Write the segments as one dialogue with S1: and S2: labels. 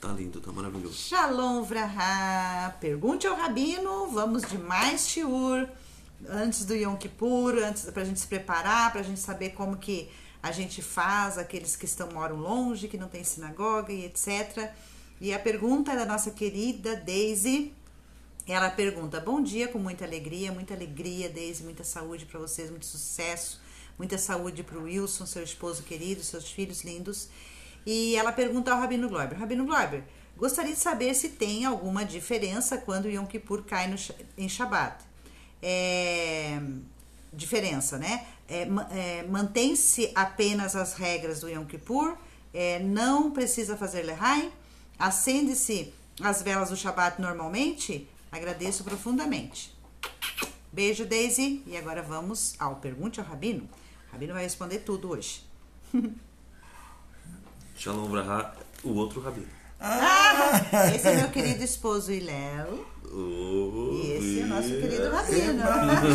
S1: Tá lindo, tá maravilhoso.
S2: Shalom Vraha. Pergunte ao Rabino. Vamos de mais shiur. Antes do Yom Kippur, pra gente se preparar, pra gente saber como que a gente faz, aqueles que moram longe, que não tem sinagoga e etc. E a pergunta é da nossa querida Daisy. Ela pergunta: bom dia, com muita alegria, Daisy, muita saúde para vocês, muito sucesso, muita saúde para o Wilson, seu esposo querido, seus filhos lindos. E ela pergunta ao Rabino Gloiber: Rabino Gloiber, gostaria de saber se tem alguma diferença quando o Yom Kippur cai em Shabbat. Diferença, né? Mantém-se apenas as regras do Yom Kippur, não precisa fazer Lehaim, acende-se as velas do Shabbat normalmente. Agradeço profundamente. Beijo, Daisy. E agora vamos ao Pergunte ao Rabino. O Rabino vai responder tudo hoje.
S1: Shalom Vraha, o outro Rabino.
S2: Esse é meu querido esposo Hillel. E esse é o nosso querido Rabino.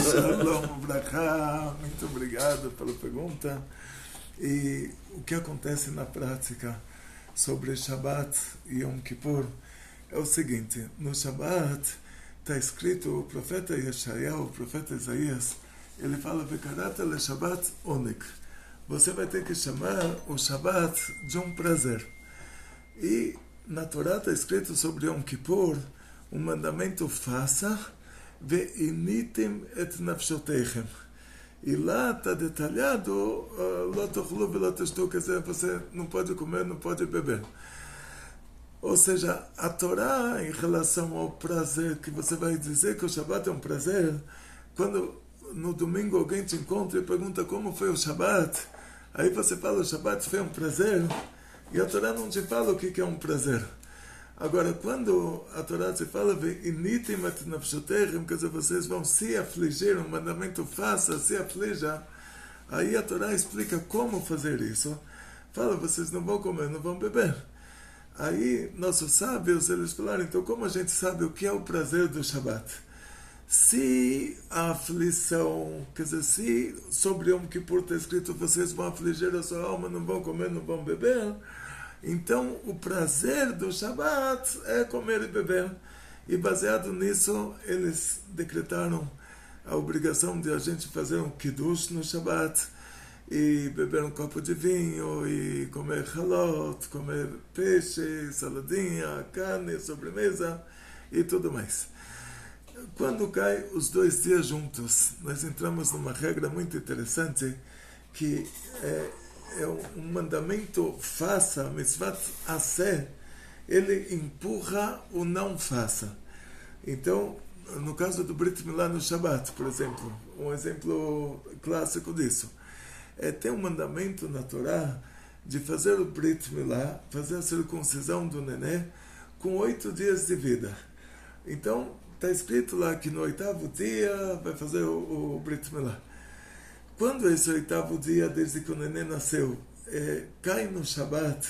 S3: Shalom Vraha, muito obrigado pela pergunta. E o que acontece na prática sobre Shabbat e Yom Kippur é o seguinte: no Shabbat está escrito, o profeta Yeshayahu, o profeta Isaías, ele fala: Vekarata le Shabbat onik. Você vai ter que chamar o Shabbat de um prazer. E na Torá está escrito sobre Yom Kippur, um mandamento: faça ve'initim et nafshoteichem. E lá está detalhado: lo tochlu ve'lo teshtu, quer dizer, você não pode comer, não pode beber. Ou seja, a Torá, em relação ao prazer, que você vai dizer que o Shabbat é um prazer, quando no domingo alguém te encontra e pergunta como foi o Shabbat, aí você fala: o Shabbat foi um prazer, e a Torá não te fala o que é um prazer. Agora, quando a Torá te fala: ve'initim et nafshoteichem, quer dizer, vocês vão se afligir, um mandamento: faça, se aflija, aí a Torá explica como fazer isso. Fala: vocês não vão comer, não vão beber. Aí, nossos sábios, eles falaram: então, como a gente sabe o que é o prazer do Shabbat? Se a aflição, quer dizer, se sobre Yom Kippur está escrito: vocês vão afligir a sua alma, não vão comer, não vão beber, então o prazer do Shabbat é comer e beber. E baseado nisso, eles decretaram a obrigação de a gente fazer um kiddush no Shabbat, e beber um copo de vinho, e comer halot, comer peixe, saladinha, carne, sobremesa e tudo mais. Quando cai os 2 dias juntos, nós entramos numa regra muito interessante, que é um mandamento: faça, mitzvat aseh, ele empurra o não faça. Então, no caso do Brit Milá no Shabbat, por exemplo, um exemplo clássico disso, tem um mandamento na Torá de fazer o Brit Milá, fazer a circuncisão do nenê, com 8 dias de vida. Então, está escrito lá que no 8º dia vai fazer o Brit Milá. Quando esse 8º dia, desde que o nenê nasceu, cai no Shabbat,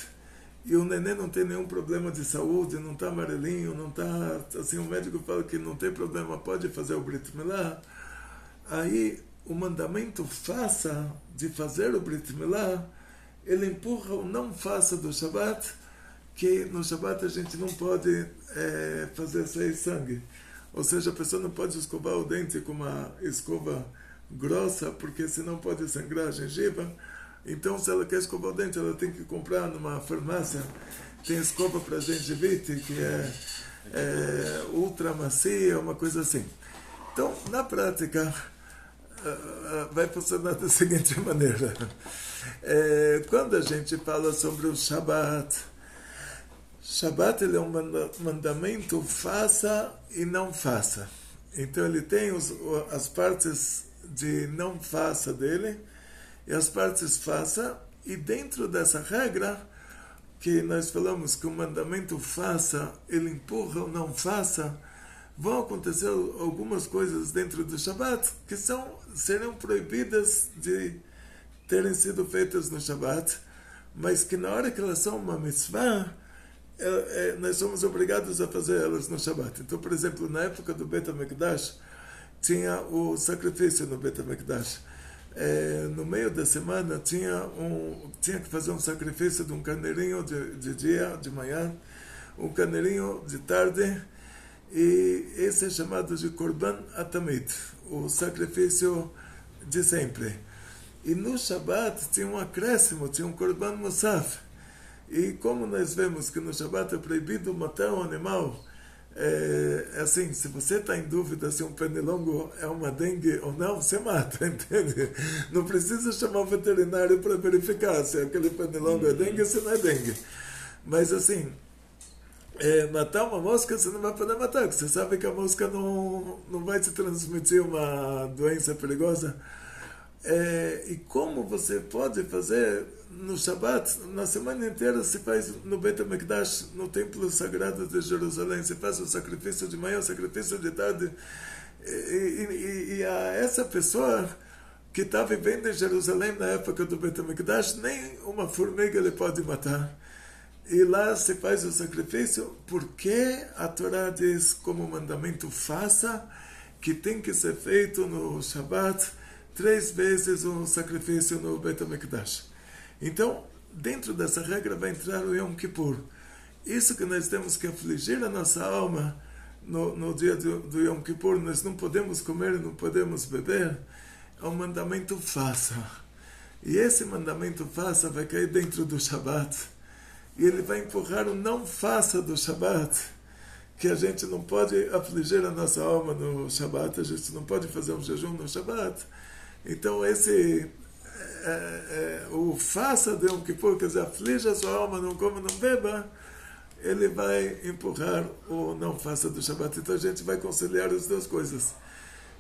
S3: e o nenê não tem nenhum problema de saúde, não está amarelinho, não está, assim, o médico fala que não tem problema, pode fazer o Brit Milá, aí o mandamento faça, de fazer o Brit Milá, ele empurra o não faça do Shabbat, que no Shabbat a gente não pode fazer sair sangue. Ou seja, a pessoa não pode escovar o dente com uma escova grossa, porque senão pode sangrar a gengiva. Então, se ela quer escovar o dente, ela tem que comprar numa farmácia, tem escova para gengivite, que é ultra macia, uma coisa assim. Então, na prática, vai funcionar da seguinte maneira: quando a gente fala sobre o Shabbat, ele é um mandamento: faça e não faça. Então ele tem as partes de não faça dele e as partes faça, e dentro dessa regra que nós falamos que o mandamento faça, ele empurra o não faça, vão acontecer algumas coisas dentro do Shabbat que serão proibidas de terem sido feitas no Shabbat, mas que na hora que elas são uma mitzvah, nós somos obrigados a fazer elas no Shabbat. Então, por exemplo, na época do Bet HaMikdash, tinha o sacrifício no Bet HaMikdash. No meio da semana tinha que fazer um sacrifício de um carneirinho de dia, de manhã, um carneirinho de tarde, e esse é chamado de Korban Atamid, o sacrifício de sempre. E no Shabat tinha um acréscimo, tinha um Korban Musaf. E como nós vemos que no Shabat é proibido matar um animal, assim, se você está em dúvida se um pernilongo é uma dengue ou não, você mata, entende? Não precisa chamar o veterinário para verificar se aquele pernilongo é dengue ou se não é dengue. Mas assim, matar uma mosca você não vai poder matar, porque você sabe que a mosca não vai te transmitir uma doença perigosa. E como você pode fazer no Shabat, na semana inteira se faz no Beit HaMikdash, no Templo Sagrado de Jerusalém, se faz o sacrifício de manhã, o sacrifício de tarde, e a essa pessoa que está vivendo em Jerusalém na época do Beit HaMikdash, nem uma formiga ele pode matar. E lá se faz o sacrifício, porque a Torá diz como mandamento faça, que tem que ser feito no Shabat 3 vezes o sacrifício no Beit HaMikdash. Então, dentro dessa regra vai entrar o Yom Kippur. Isso que nós temos que afligir a nossa alma no dia do Yom Kippur, nós não podemos comer, não podemos beber, é um mandamento faça. E esse mandamento faça vai cair dentro do Shabat. E ele vai empurrar o não faça do Shabat, que a gente não pode afligir a nossa alma no Shabat, a gente não pode fazer um jejum no Shabat. Então esse o faça de Yom Kippur, quer dizer, aflige a sua alma, não coma, não beba, ele vai empurrar o não faça do Shabat. Então a gente vai conciliar as duas coisas.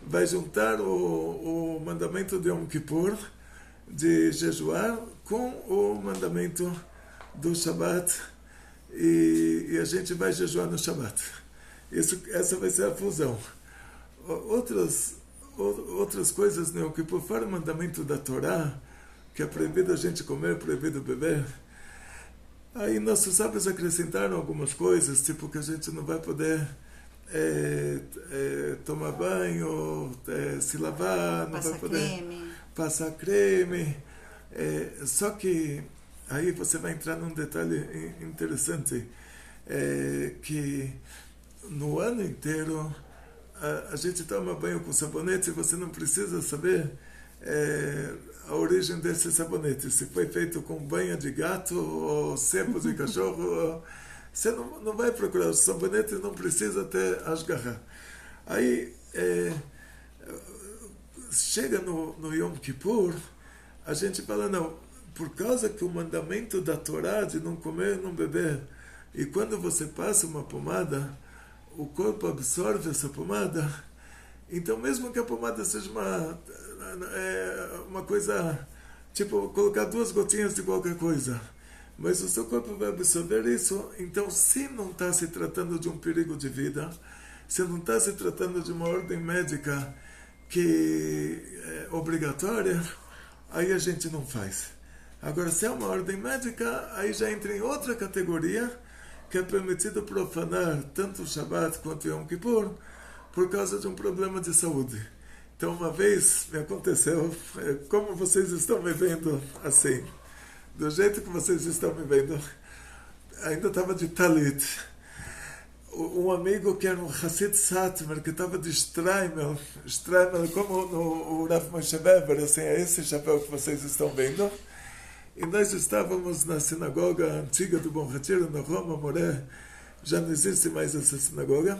S3: Vai juntar o mandamento de Yom Kippur, de jejuar, com o mandamento do Shabat, e a gente vai jejuar no Shabat. Essa vai ser a fusão. Outras coisas, né, que por fora o mandamento da Torá, que é proibido a gente comer, proibido beber, aí nossos sábios acrescentaram algumas coisas, tipo que a gente não vai poder tomar banho, se lavar, não vai poder passar creme. Só que aí você vai entrar num detalhe interessante, que no ano inteiro a gente toma banho com sabonete e você não precisa saber a origem desse sabonete, se foi feito com banha de gato ou sebo de cachorro. Você não vai procurar o sabonete, não precisa até asgarrar. Aí chega no Yom Kippur, a gente fala, não, por causa que o mandamento da Torá de não comer, não beber, e quando você passa uma pomada, o corpo absorve essa pomada, então mesmo que a pomada seja uma coisa, tipo, colocar 2 gotinhas de qualquer coisa, mas o seu corpo vai absorver isso, então se não está se tratando de um perigo de vida, se não está se tratando de uma ordem médica que é obrigatória, aí a gente não faz. Agora, se é uma ordem médica, aí já entra em outra categoria, que é permitido profanar tanto o Shabat quanto o Yom Kippur por causa de um problema de saúde. Então, uma vez me aconteceu, como vocês estão me vendo assim, do jeito que vocês estão me vendo, ainda estava de talit. Um amigo que era um Hassid Satmar, que estava de Streimel, como no Rav Moshe Weber, assim, é esse chapéu que vocês estão vendo. E nós estávamos na sinagoga antiga do Bom Retiro, na Roma Moré. Já não existe mais essa sinagoga.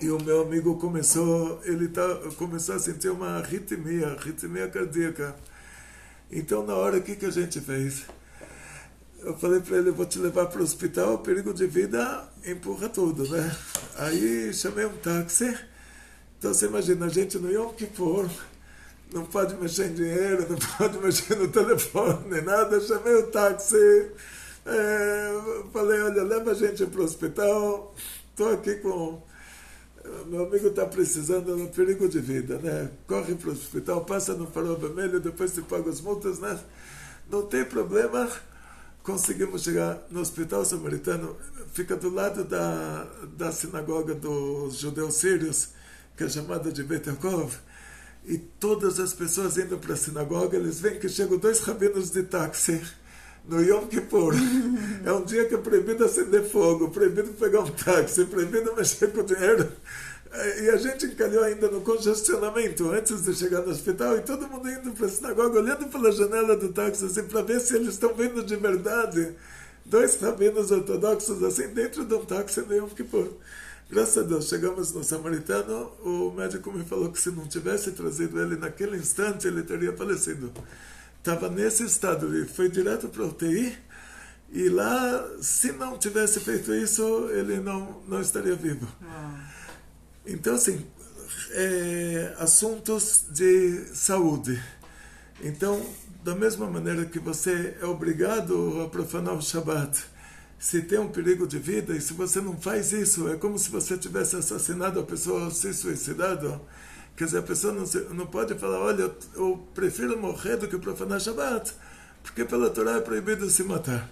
S3: E o meu amigo começou a sentir uma arritmia cardíaca. Então, na hora, o que a gente fez? Eu falei para ele, eu vou te levar para o hospital, perigo de vida empurra tudo, né? Aí chamei um táxi. Então, você imagina, a gente no Yom Kippur, não pode mexer em dinheiro, não pode mexer no telefone, nada. Chamei o táxi, falei, olha, leva a gente para o hospital, estou aqui com... Meu amigo está precisando de um perigo de vida, né? Corre para o hospital, passa no farol vermelho, depois se paga as multas, né? Não tem problema. Conseguimos chegar no hospital samaritano, fica do lado da sinagoga dos judeus sírios, que é chamada de Beit Yaakov. E todas as pessoas indo para a sinagoga, eles veem que chegam 2 rabinos de táxi, no Yom Kippur. É um dia que é proibido acender fogo, proibido pegar um táxi, proibido mexer com dinheiro. E a gente encalhou ainda no congestionamento antes de chegar no hospital e todo mundo indo para a sinagoga, olhando pela janela do táxi assim, para ver se eles estão vendo de verdade 2 rabinos ortodoxos assim dentro de um táxi no Yom Kippur. Graças a Deus, chegamos no Samaritano, o médico me falou que se não tivesse trazido ele naquele instante, ele teria falecido. Estava nesse estado, ele foi direto para a UTI, e lá, se não tivesse feito isso, ele não estaria vivo. Então, assim, assuntos de saúde. Então, da mesma maneira que você é obrigado a profanar o Shabbat, se tem um perigo de vida, e se você não faz isso, é como se você tivesse assassinado a pessoa ou se suicidado. Quer dizer, a pessoa não pode falar, olha, eu prefiro morrer do que profanar Shabbat, porque pela Torá é proibido se matar.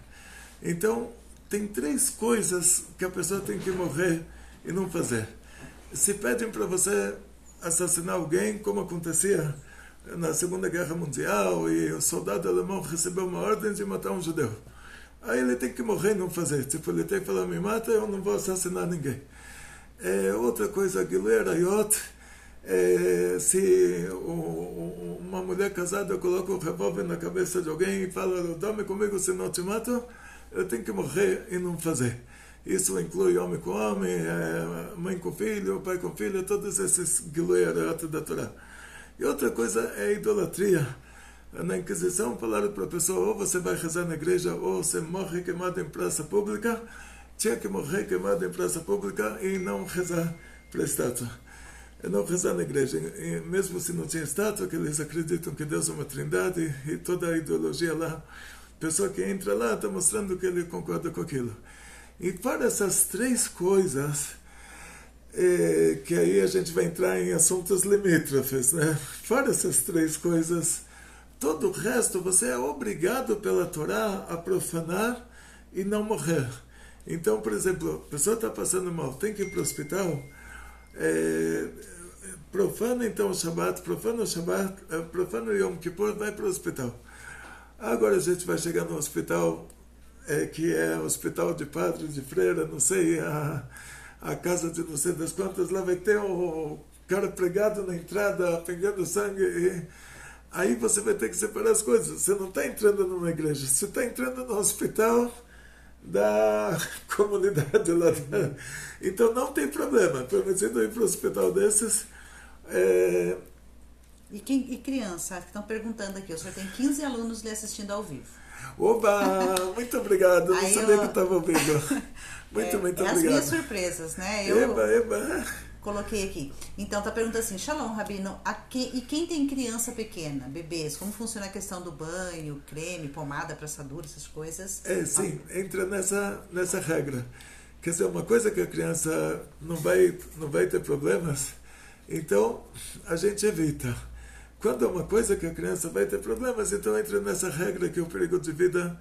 S3: Então, tem 3 coisas que a pessoa tem que morrer e não fazer. Se pedem para você assassinar alguém, como acontecia na Segunda Guerra Mundial, e o soldado alemão recebeu uma ordem de matar um judeu. Aí ele tem que morrer e não fazer. Tipo, ele tem que falar, me mata, eu não vou assassinar ninguém. Outra coisa, Gilui Arayot, se uma mulher casada coloca um revólver na cabeça de alguém e fala, dorme comigo, se não te mato, eu tenho que morrer e não fazer. Isso inclui homem com homem, mãe com filho, pai com filho, todos esses Gilui Arayot da Torá. E outra coisa é a idolatria. Na Inquisição falaram para a pessoa, ou você vai rezar na igreja, ou você morre queimado em praça pública. Tinha que morrer queimado em praça pública e não rezar para a estátua. Não rezar na igreja. E mesmo se não tinha estátua, que eles acreditam que Deus é uma trindade, e toda a ideologia lá, a pessoa que entra lá está mostrando que ele concorda com aquilo. E para essas 3 coisas, que aí a gente vai entrar em assuntos limítrofes, né? Fora essas 3 coisas, todo o resto você é obrigado pela Torá a profanar e não morrer. Então, por exemplo, a pessoa está passando mal, tem que ir para o hospital, profana então o Shabbat, profana o Yom Kippur, vai para o hospital. Agora a gente vai chegar no hospital, que é hospital de padre, de freira, não sei, a casa de não sei das quantas, lá vai ter o cara pregado na entrada, pegando sangue, e aí você vai ter que separar as coisas. Você não está entrando numa igreja, você está entrando no hospital da comunidade lá. Então não tem problema, permitido ir para o hospital desses.
S2: E criança, estão perguntando aqui, o senhor tem 15 alunos lhe assistindo ao vivo.
S3: Oba, muito obrigado, não sabia que estava ouvindo. Muito obrigado.
S2: As minhas surpresas, né?
S3: Eba.
S2: Coloquei aqui. Então, tá perguntando assim, Shalom, Rabino, e quem tem criança pequena, bebês, como funciona a questão do banho, creme, pomada para assadura, essas coisas?
S3: Sim, entra nessa regra. Quer dizer, uma coisa que a criança não vai ter problemas, então a gente evita. Quando é uma coisa que a criança vai ter problemas, então entra nessa regra que o perigo de vida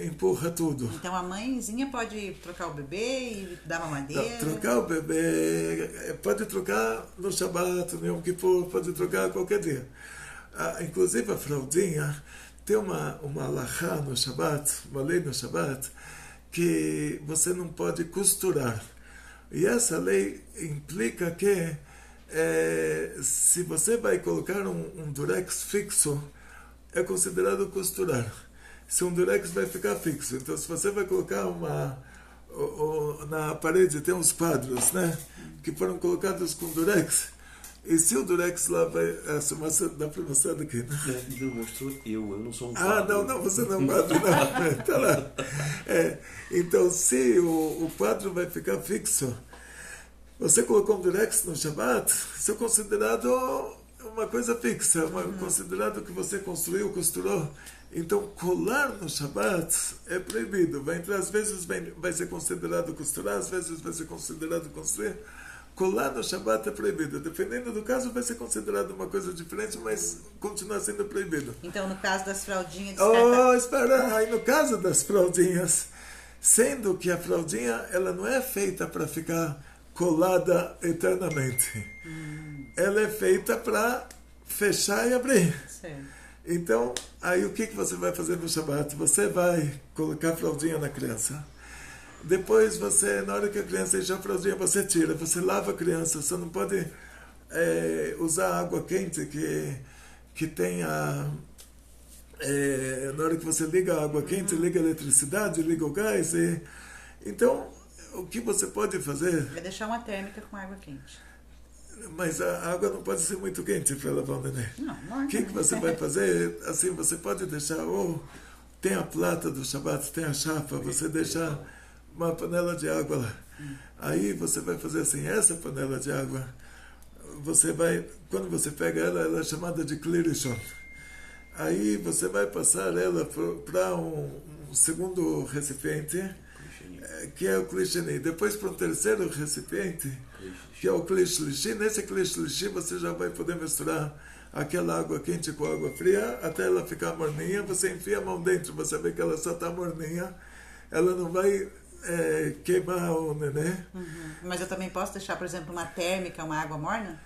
S3: empurra tudo.
S2: Então a mãezinha pode trocar o bebê e dar mamadeira?
S3: Não, trocar o bebê, pode trocar no Shabbat, no Yom Kippur, pode trocar qualquer dia. Inclusive a fraldinha, tem uma alahá no Shabbat, uma lei no Shabbat, que você não pode costurar. E essa lei implica que se você vai colocar um durex fixo, é considerado costurar. Se um durex vai ficar fixo. Então, se você vai colocar na parede, tem uns quadros, né? Que foram colocados com durex. E se o durex lá vai... dá para mostrar daqui, né?
S1: Eu mostro eu não sou um
S3: quadro. Não, você não é um quadro, não. Tá lá. Então, se o quadro vai ficar fixo, você colocou um durex no Shabbat, isso é considerado uma coisa fixa, considerado que você construiu, costurou. Então, colar no Shabbat é proibido. Às vezes vai ser considerado costurar, às vezes vai ser considerado construir. Colar no Shabbat é proibido. Dependendo do caso, vai ser considerado uma coisa diferente, mas continua sendo proibido.
S2: Então, no caso das fraldinhas...
S3: Espera. Aí, no caso das fraldinhas, sendo que a fraldinha ela não é feita para ficar colada eternamente. Ela é feita para fechar e abrir.
S2: Certo.
S3: Então, aí o que você vai fazer no Shabat? Você vai colocar a fraldinha na criança. Depois você, na hora que a criança encher a fraldinha, você tira, você lava a criança. Você não pode usar água quente que tenha... na hora que você liga a água quente, liga a eletricidade, liga o gás. Então, o que você pode fazer...
S2: Vai deixar uma térmica com água quente.
S3: Mas a água não pode ser muito quente para lavar o neném.
S2: Não,
S3: o que você vai fazer? Assim, você pode deixar... tem a plata do Shabat, tem a chapa, você deixa uma panela de água lá. Aí você vai fazer assim, essa panela de água, você vai... Quando você pega ela é chamada de klirishon. Aí você vai passar ela para um segundo recipiente, que é o klisheni. Depois para um terceiro recipiente, que é o klishlishi. Nesse klishlishi você já vai poder misturar aquela água quente com água fria até ela ficar morninha. Você enfia a mão dentro, você vê que ela só está morninha. Ela não vai queimar o neném.
S2: Mas eu também posso deixar, por exemplo, uma térmica, uma água morna?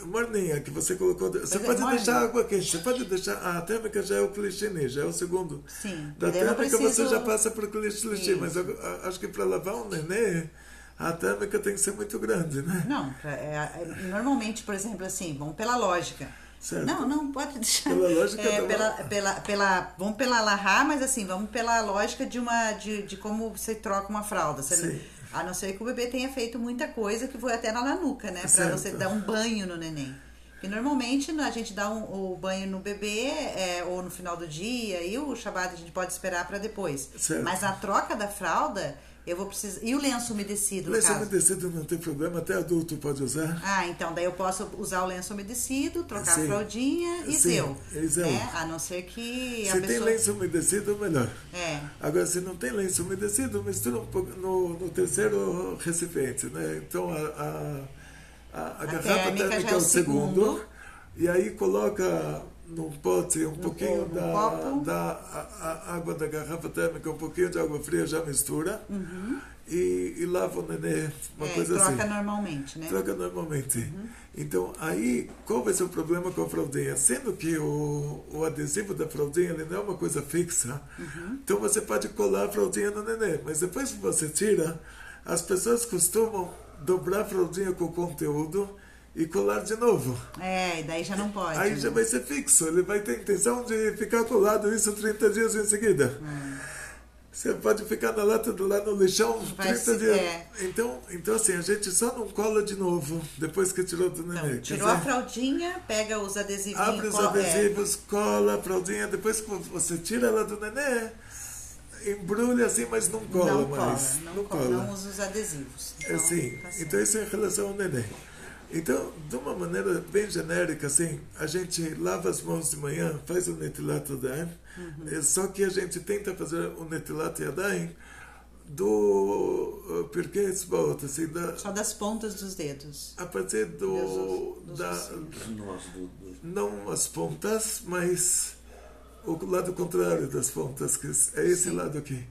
S3: Morninha, que você colocou... Você pode deixar água quente, você pode deixar... A térmica já é o klisheni, já é o segundo.
S2: Sim.
S3: Da térmica você já passa para o klishlishi, mas eu acho que para lavar um neném, a térmica tem que ser muito grande, né?
S2: Não, normalmente, por exemplo, assim, vamos pela lógica.
S3: Certo.
S2: Não, pode deixar.
S3: Pela lógica
S2: vamos pela lahá, mas assim, vamos pela lógica de como você troca uma fralda.
S3: Sim.
S2: A não ser que o bebê tenha feito muita coisa que foi até na lanuca, né? Pra você dar um banho no neném. E normalmente a gente dá o banho no bebê ou no final do dia, e o Shabat a gente pode esperar para depois.
S3: Certo.
S2: Mas a troca da fralda, eu vou precisar... E o lenço umedecido, no caso?
S3: Lenço umedecido não tem problema, até adulto pode usar.
S2: Então daí eu posso usar o lenço umedecido, trocar
S3: Sim.
S2: a fraldinha e zeu.
S3: Né?
S2: A não ser que
S3: se tem lenço umedecido, melhor. Agora, se não tem lenço umedecido, mistura um pouco no terceiro recipiente, né? Então, a garrafa térmica é o segundo. E aí coloca num pote um pouquinho da água da garrafa térmica, um pouquinho de água fria, já mistura. E lava o nenê, uma coisa assim.
S2: Troca normalmente, né?
S3: Troca normalmente. Então, aí, qual vai ser o problema com a fraldinha? Sendo que o adesivo da fraldinha ele não é uma coisa fixa, então você pode colar a fraldinha no nenê. Mas depois que você tira, as pessoas costumam dobrar a fraldinha com o conteúdo e colar de novo.
S2: E daí já não pode.
S3: Aí já vai ser fixo, ele vai ter a intenção de ficar colado isso 30 dias em seguida. Você pode ficar na lata lá no lixão 30 dias. Então assim, a gente só não cola de novo depois que tirou do neném.
S2: Então, tirou a fraldinha, pega os adesivos.
S3: Abre os adesivos, cola a fraldinha, depois que você tira ela do neném, embrulha assim, mas não cola mais.
S2: Não usa os adesivos. Então,
S3: então isso é em relação ao neném. Então, de uma maneira bem genérica, assim, a gente lava as mãos de manhã, faz o netilat yadayim, só que a gente tenta fazer o netilat yadayim do Pirkei Etzbaot, assim,
S2: só das pontas dos dedos.
S3: A partir não as pontas, mas o lado contrário das pontas, que é esse lado aqui.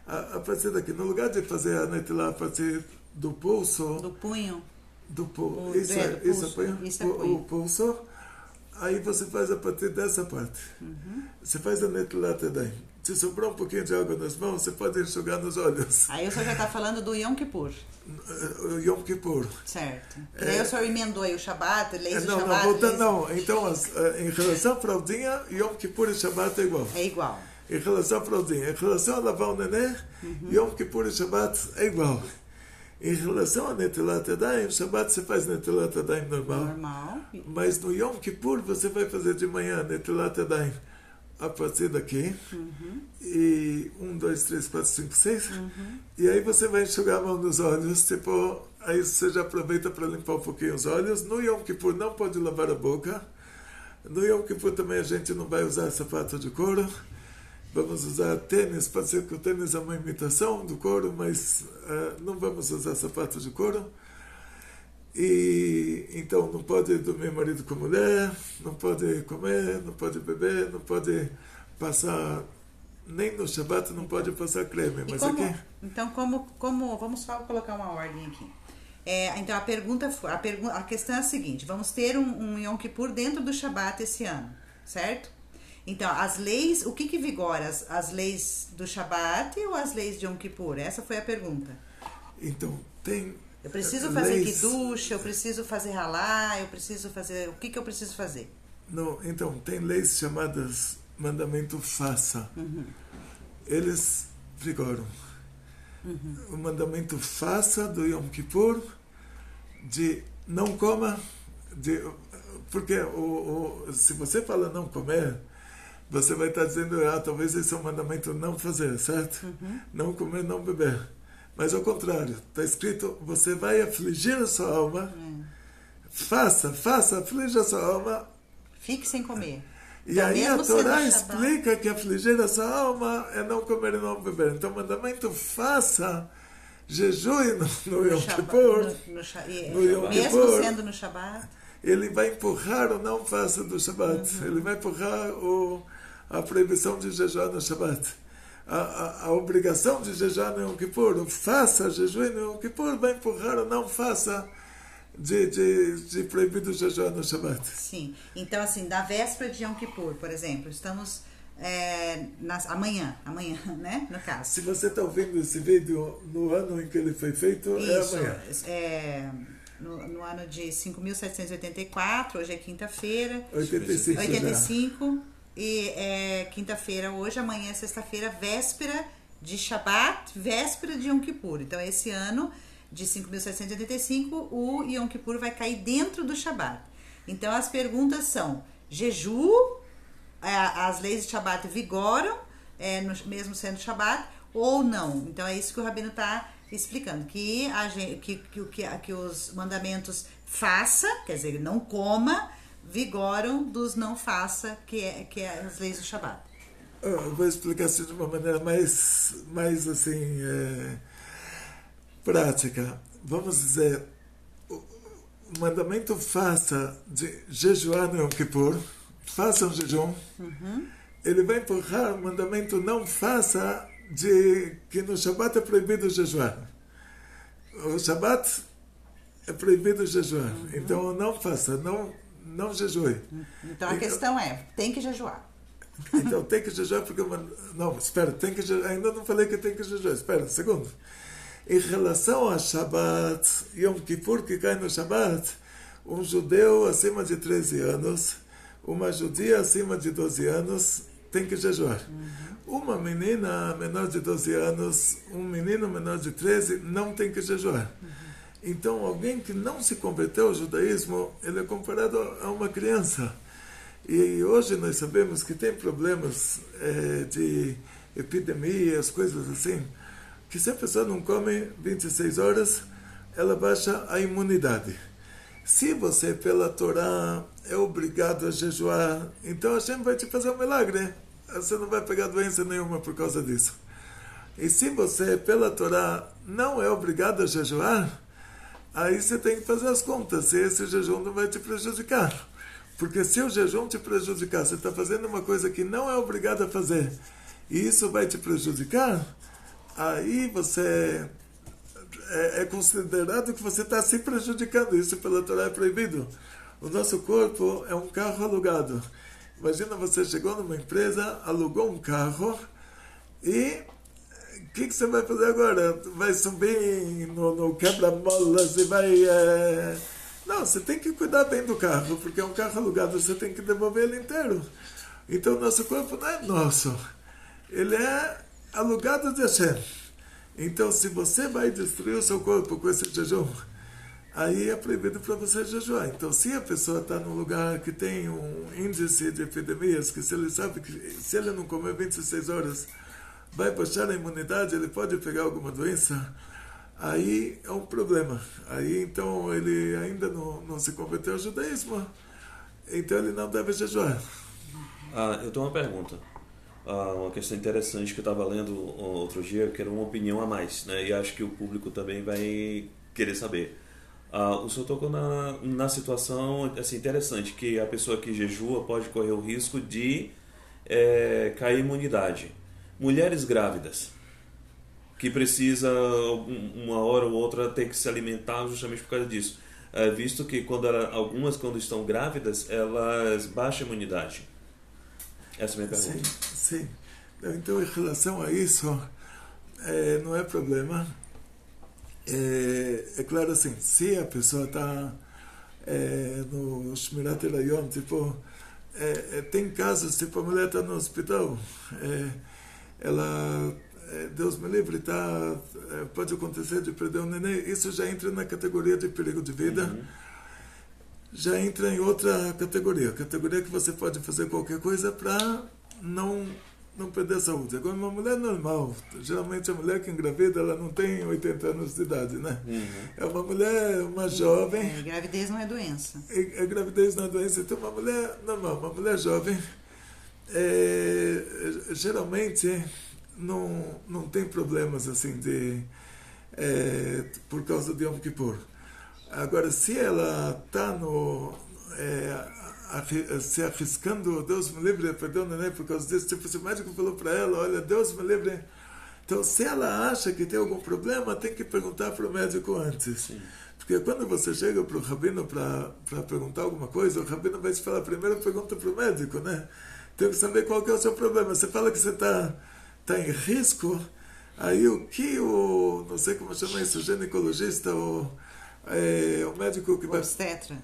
S3: A partir daqui, no lugar de fazer a netilat a partir do pulso...
S2: Do punho.
S3: O pulso, aí você faz a partir dessa parte. Você faz a netilat yadayim. Se sobrou um pouquinho de água nas mãos, você pode enxugar nos olhos.
S2: Aí o senhor já está falando do Yom Kippur.
S3: O Yom Kippur.
S2: Certo. E daí o senhor emendou aí o Shabat, leis do Shabat.
S3: Então, em relação à fraldinha, Yom Kippur e Shabat é igual.
S2: É igual.
S3: Em relação à fraldinha. Em relação a lavar o neném, Yom Kippur e Shabat é igual. Em relação a netilat yadayim, Shabbat você faz netilat yadayim normal. Mas no Yom Kippur você vai fazer de manhã netilat yadayim a partir daqui. E 1, 2, 3, 4, 5, 6. E aí você vai enxugar a mão nos olhos, aí você já aproveita para limpar um pouquinho os olhos. No Yom Kippur não pode lavar a boca. No Yom Kippur também a gente não vai usar sapato de couro. Vamos usar tênis, pode ser que o tênis é uma imitação do couro, mas não vamos usar sapato de couro. E então não pode dormir marido com mulher, não pode comer, não pode beber, não pode passar, nem no Shabat não pode passar creme. Mas
S2: então vamos só colocar uma ordem aqui. Então a questão é a seguinte: vamos ter um Yom Kippur dentro do Shabat esse ano, certo? Então, as leis, o que vigora? As leis do Shabat ou as leis de Yom Kippur? Essa foi a pergunta.
S3: Então, tem
S2: Eu preciso fazer
S3: leis...
S2: kiddush, eu preciso fazer halá, eu preciso fazer... O que eu preciso fazer?
S3: Não, então, tem leis chamadas mandamento faça. Eles vigoram. O mandamento faça do Yom Kippur, de não coma, porque se você fala não comer, você vai estar dizendo, talvez esse é um mandamento não fazer, certo? Não comer, não beber. Mas ao contrário, está escrito, você vai afligir a sua alma, faça, aflige a sua alma.
S2: Fique sem comer.
S3: E
S2: Então,
S3: aí a
S2: mesmo
S3: Torá
S2: sendo
S3: explica que afligir a sua alma é não comer e não beber. Então o mandamento faça, jejue no Yom Kippur, no Yom
S2: mesmo
S3: Kippur,
S2: sendo no Shabat.
S3: ele vai empurrar o não faça do Shabat. Ele vai empurrar a proibição de jejuar no Shabat. A obrigação de jejuar no Yom Kippur, o faça, jejue no Yom Kippur, vai empurrar o não faça de proibido jejuar no Shabat.
S2: Sim. Então, assim, da véspera de Yom Kippur, por exemplo, estamos amanhã, né, no caso.
S3: Se você está ouvindo esse vídeo no ano em que ele foi feito,
S2: Isso,
S3: é amanhã.
S2: No ano de 5.784, hoje é quinta-feira.
S3: 85.
S2: E é quinta-feira hoje, amanhã é sexta-feira, véspera de Shabat, véspera de Yom Kippur. Então, esse ano, de 5.785, o Yom Kippur vai cair dentro do Shabat. Então, as perguntas são, jejum, as leis de Shabat vigoram, mesmo sendo Shabat, ou não? Então, é isso que o Rabino está explicando, que os mandamentos faça, quer dizer, não coma, vigoram dos não faça, que é as leis do Shabat.
S3: Eu vou explicar assim de uma maneira mais assim, prática. Vamos dizer, o mandamento faça de jejuar no Yom Kippur, faça um jejum, ele vai empurrar o mandamento não faça de que no Shabat é proibido jejuar. O Shabat é proibido jejuar, então não faça, não jejue.
S2: Então a questão tem que jejuar.
S3: Então tem que jejuar porque... Não, espera, tem que jejuar. Ainda não falei que tem que jejuar. Espera, segundo. Em relação a Shabat, Yom Kippur, que cai no Shabat, um judeu acima de 13 anos, uma judia acima de 12 anos, tem que jejuar. Uma menina menor de 12 anos, um menino menor de 13, não tem que jejuar. Então, alguém que não se converteu ao judaísmo, ele é comparado a uma criança. E hoje nós sabemos que tem problemas de epidemias, coisas assim, que se a pessoa não come 26 horas, ela baixa a imunidade. Se você, pela Torá, é obrigado a jejuar, então a Hashem vai te fazer um milagre. Você não vai pegar doença nenhuma por causa disso. E se você, pela Torá, não é obrigado a jejuar, aí você tem que fazer as contas, se esse jejum não vai te prejudicar. Porque se o jejum te prejudicar, você está fazendo uma coisa que não é obrigado a fazer, e isso vai te prejudicar, aí você é considerado que você está se prejudicando. Isso pela Torá é proibido. O nosso corpo é um carro alugado. Imagina, você chegou numa empresa, alugou um carro, e o que você vai fazer agora? Vai subir no quebra-molas e vai... Não, você tem que cuidar bem do carro, porque é um carro alugado, você tem que devolver ele inteiro. Então, o nosso corpo não é nosso. Ele é alugado de Hashem. Então, se você vai destruir o seu corpo com esse jejum, aí é proibido para você jejuar. Então, se a pessoa está num lugar que tem um índice de epidemias, que se ele sabe que se ele não comer 26 horas, vai baixar a imunidade, ele pode pegar alguma doença, aí é um problema. Aí, então, ele ainda não se converteu ao judaísmo, então ele não deve jejuar.
S1: Eu tenho uma pergunta. Uma questão interessante que eu estava lendo outro dia, que era uma opinião a mais, né? E acho que o público também vai querer saber. O senhor tocou na situação assim, interessante, que a pessoa que jejua pode correr o risco de cair imunidade. Mulheres grávidas, que precisa uma hora ou outra ter que se alimentar justamente por causa disso. Visto que algumas quando estão grávidas, elas baixam a imunidade. Essa é a minha pergunta.
S3: Sim. Então, em relação a isso, não é problema. É claro assim, se a pessoa está no Shmirat Erayom, tipo, tem casos, tipo, a mulher está no hospital, ela, Deus me livre, pode acontecer de perder um neném, isso já entra na categoria de perigo de vida, já entra em outra categoria que você pode fazer qualquer coisa para não perder a saúde. Agora, uma mulher normal, geralmente a mulher que engravida, ela não tem 80 anos de idade, né? É uma mulher, uma jovem.
S2: Gravidez não é doença.
S3: Gravidez não é doença. Então, uma mulher normal, uma mulher jovem, geralmente não tem problemas assim por causa de Yom Kippur. Agora, se ela está se arriscando, Deus me livre, perdão, neném, por causa disso, tipo, se o médico falou para ela, olha, Deus me livre. Então, se ela acha que tem algum problema, tem que perguntar para o médico antes.
S1: Sim.
S3: Porque quando você chega para o rabino para perguntar alguma coisa, o rabino vai te falar, primeiro pergunta para o médico, né? Tem que saber qual que é o seu problema. Você fala que você está em risco, aí não sei como chama isso, ginecologista, o médico que vai...
S2: Obstetra.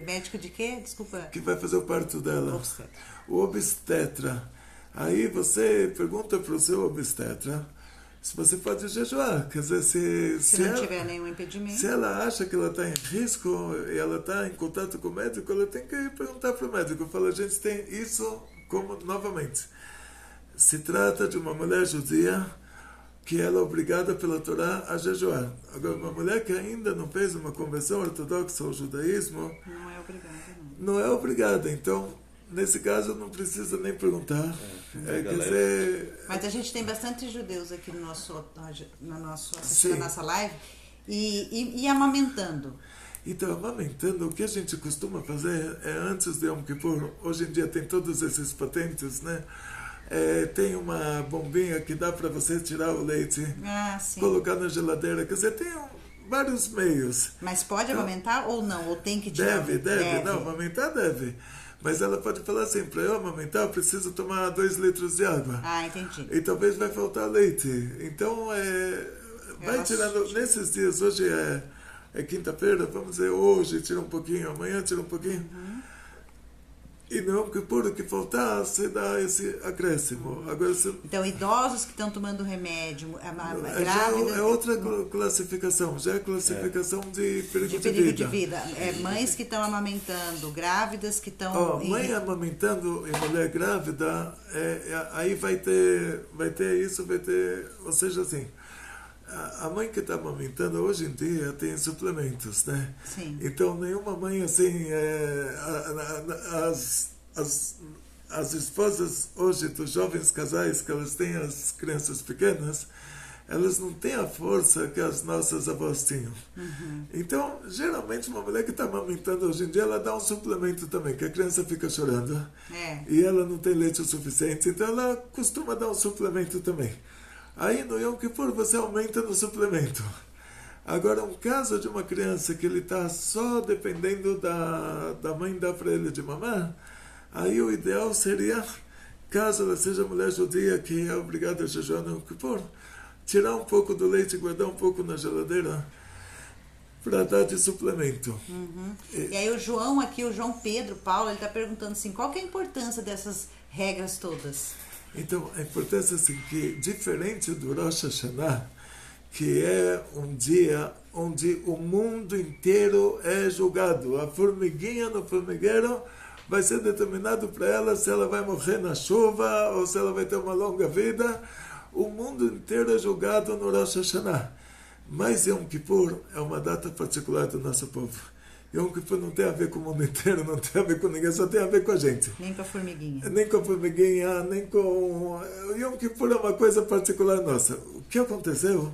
S2: Médico de quê? Desculpa.
S3: Que vai fazer o parto dela.
S2: Obstetra.
S3: O obstetra. Aí você pergunta para o seu obstetra se você pode jejuar. Quer dizer,
S2: se não tiver nenhum impedimento.
S3: Se ela acha que ela está em risco e ela está em contato com o médico, ela tem que perguntar para o médico. Fala, a gente tem isso como, novamente, se trata de uma mulher judia que ela é obrigada pela Torá a jejuar. Agora, uma mulher que ainda não fez uma conversão ortodoxa ao judaísmo...
S2: Não é obrigada, não.
S3: Não é obrigada. Então, nesse caso, não precisa nem perguntar. Quer dizer...
S2: Mas a gente tem bastante judeus aqui no nosso assistindo a nossa live e amamentando.
S3: Então, amamentando, o que a gente costuma fazer é antes de Yom Kippur. Hoje em dia tem todos esses patentes, né? Tem uma bombinha que dá para você tirar o leite, colocar na geladeira. Quer dizer, tem vários meios.
S2: Mas pode amamentar ou não? Ou tem que tirar?
S3: Deve. Não, amamentar deve. Mas ela pode falar assim, para eu amamentar, eu preciso tomar 2 litros de água.
S2: Ah, entendi.
S3: E talvez vai faltar leite. Então, vai tirando... Nesses dias, hoje é quinta-feira, vamos dizer, hoje tira um pouquinho, amanhã tira um pouquinho. E no Yom Kippur, o que faltar, você dá esse acréscimo. Agora,
S2: então, idosos que estão tomando remédio, grávidas...
S3: Já é outra classificação, já é classificação de perigo de vida.
S2: Mães que estão amamentando, grávidas que estão...
S3: Mãe amamentando e mulher grávida, aí vai ter isso, ou seja, assim... A mãe que está amamentando hoje em dia tem suplementos, né?
S2: Sim.
S3: Então, nenhuma mãe assim... As esposas hoje dos jovens casais que elas têm as crianças pequenas, elas não têm a força que as nossas avós tinham. Então, geralmente, uma mulher que está amamentando hoje em dia, ela dá um suplemento também, que a criança fica chorando. E ela não tem leite o suficiente, então ela costuma dar um suplemento também. Aí no Yom Kippur você aumenta no suplemento. Agora, um caso de uma criança que ele está só dependendo da mãe dar para ele de mamar, aí o ideal seria, caso ela seja mulher judia que é obrigada a jejuar no Yom Kippur, tirar um pouco do leite e guardar um pouco na geladeira para dar de suplemento.
S2: E aí o João Pedro Paulo, ele está perguntando assim, qual que é a importância dessas regras todas?
S3: Então, a importância é assim, que diferente do Rosh Hashanah, que é um dia onde o mundo inteiro é julgado, a formiguinha no formigueiro vai ser determinado para ela se ela vai morrer na chuva ou se ela vai ter uma longa vida. O mundo inteiro é julgado no Rosh Hashanah. Mas Yom Kippur é uma data particular do nosso povo. Yom Kippur não tem a ver com o mundo inteiro, não tem a ver com ninguém, só tem a ver com a gente.
S2: Nem com a formiguinha.
S3: Nem com a formiguinha, nem com... Yom Kippur é uma coisa particular nossa. O que aconteceu?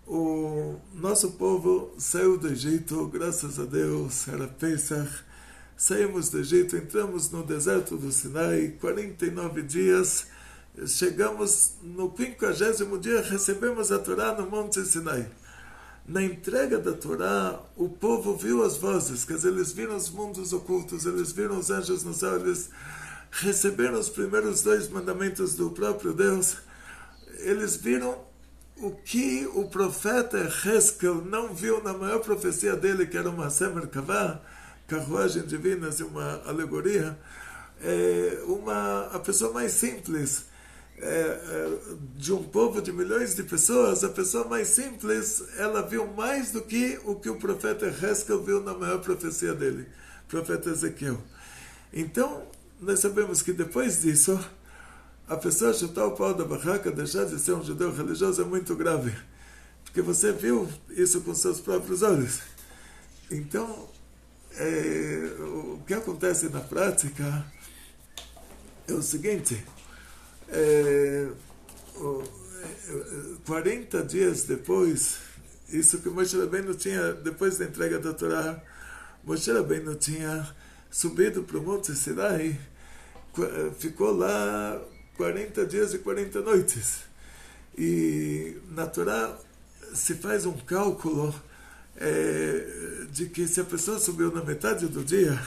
S3: O nosso povo saiu do Egito, graças a Deus, era Pesach. Saímos do Egito, entramos no deserto do Sinai, 49 dias, chegamos no 50º dia, recebemos a Torá no Monte Sinai. Na entrega da Torá, o povo viu as vozes, quer dizer, eles viram os mundos ocultos, eles viram os anjos no céu, receberam os primeiros 2 mandamentos do próprio Deus, eles viram o que o profeta Hezkel não viu na maior profecia dele, que era uma Semer Kavah, carruagem divina e uma alegoria. A pessoa mais simples, de um povo de milhões de pessoas, a pessoa mais simples, ela viu mais do que o profeta Hezkel viu na maior profecia dele, o profeta Ezequiel. Então, nós sabemos que depois disso, a pessoa chutar o pau da barraca, deixar de ser um judeu religioso é muito grave, porque você viu isso com seus próprios olhos. Então, o que acontece na prática é o seguinte: 40 dias depois, isso que Moshe Rabbeinu tinha, depois da entrega da Torá, Moshe Rabbeinu tinha subido para o Monte Sinai, ficou lá 40 dias e 40 noites. E na Torá se faz um cálculo de que se a pessoa subiu na metade do dia,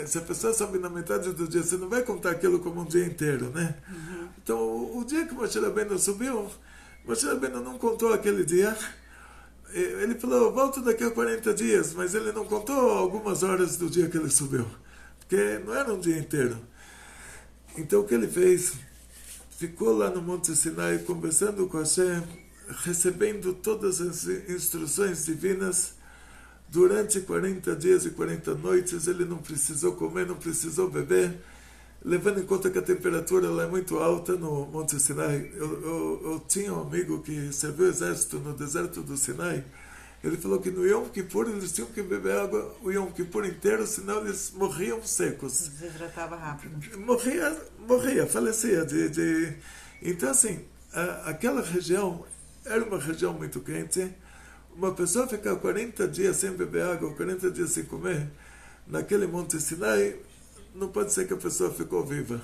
S3: se a pessoa sobe na metade do dia, você não vai contar aquilo como um dia inteiro, né? Uhum. Então, o dia que Moshe Rabbeinu subiu, Moshe Rabbeinu não contou aquele dia. Ele falou, eu volto daqui a 40 dias, mas ele não contou algumas horas do dia que ele subiu, porque não era um dia inteiro. Então, o que ele fez? Ficou lá no Monte Sinai, conversando com Hashem, recebendo todas as instruções divinas. Durante 40 dias e 40 noites, ele não precisou comer, não precisou beber, levando em conta que a temperatura lá é muito alta no Monte Sinai. Eu tinha um amigo que serviu o exército no deserto do Sinai. Ele falou que no Yom Kippur eles tinham que beber água o Yom Kippur inteiro, senão eles morriam secos.
S2: Desidratava rápido.
S3: Morria, falecia. Então, assim, aquela região era uma região muito quente. Uma pessoa ficar 40 dias sem beber água, 40 dias sem comer, naquele Monte Sinai, não pode ser que a pessoa ficou viva.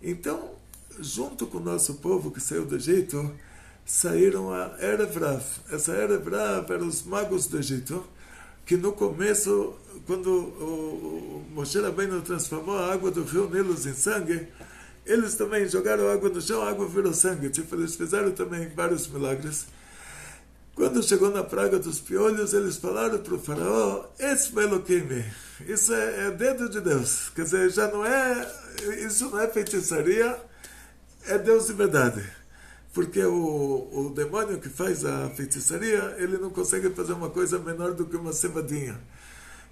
S3: Então, junto com o nosso povo que saiu do Egito, saíram a Erev Rav. Essa Erev Rav eram os magos do Egito, que no começo, quando o Moshe Rabbeinu transformou a água do rio Nilo em sangue, eles também jogaram água no chão, a água virou sangue. Tipo, eles fizeram também vários milagres. Quando chegou na praga dos piolhos, eles falaram para o faraó, esse Eloquim, isso é dedo de Deus. Quer dizer, isso não é feitiçaria, é Deus de verdade. Porque o demônio que faz a feitiçaria, ele não consegue fazer uma coisa menor do que uma cevadinha.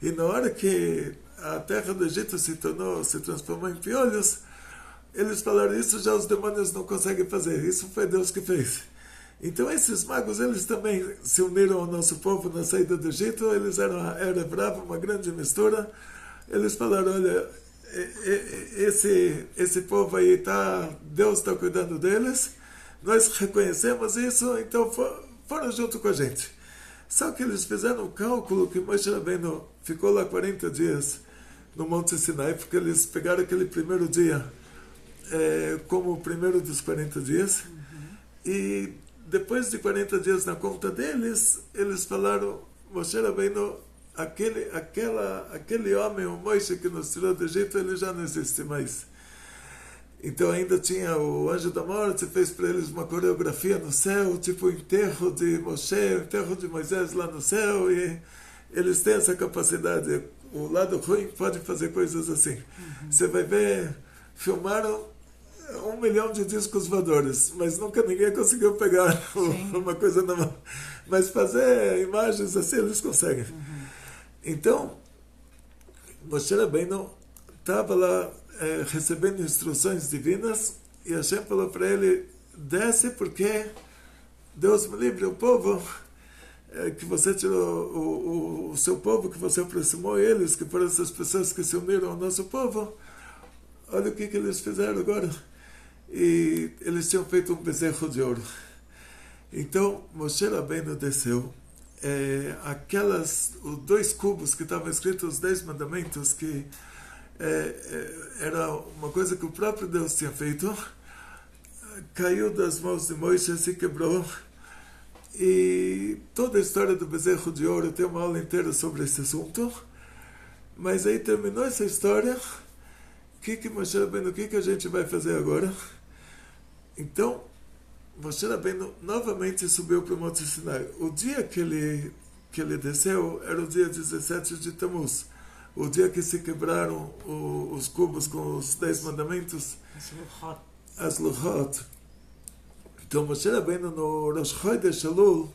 S3: E na hora que a terra do Egito se transformou em piolhos, eles falaram, isso já os demônios não conseguem fazer, isso foi Deus que fez. Então esses magos, eles também se uniram ao nosso povo na saída do Egito, eles era bravo, uma grande mistura. Eles falaram, olha, esse povo aí, Deus está cuidando deles, nós reconhecemos isso, então foram junto com a gente. Só que eles fizeram um cálculo que Moshe Rabbeinu ficou lá 40 dias no Monte Sinai, porque eles pegaram aquele primeiro dia como o primeiro dos 40 dias, e depois de 40 dias na conta deles, eles falaram, Moshe Rabbeinu, aquele homem, o Moisés que nos tirou do Egito, ele já não existe mais. Então ainda tinha o anjo da morte, fez para eles uma coreografia no céu, tipo o enterro de Moshe, o enterro de Moisés lá no céu, e eles têm essa capacidade. O lado ruim pode fazer coisas assim. Você vai ver, filmaram 1 milhão de discos voadores, mas nunca ninguém conseguiu pegar uma coisa na mão. Mas fazer imagens assim, eles conseguem. Então, Moshe Rabbeinu estava lá recebendo instruções divinas, e Hashem falou para ele, desce porque Deus me livre, o povo que você tirou, o seu povo, que você aproximou eles, que foram essas pessoas que se uniram ao nosso povo, olha o que eles fizeram agora. E eles tinham feito um bezerro de ouro. Então Moshe Rabbeinu desceu, os 2 cubos que estavam escritos os 10 mandamentos, que era uma coisa que o próprio Deus tinha feito, caiu das mãos de Moisés, se quebrou, e toda a história do bezerro de ouro, tem uma aula inteira sobre esse assunto. Mas aí terminou essa história. Moshe Rabbeinu, o que a gente vai fazer agora? Então, Moshe Rabbeinu novamente subiu para o Monte Sinai. O dia que ele desceu era o dia 17 de Tammuz. O dia que se quebraram os cubos com os 10 mandamentos. As Luchot. Então, Moshe Rabbeinu, no Rosh Chodesh Elul,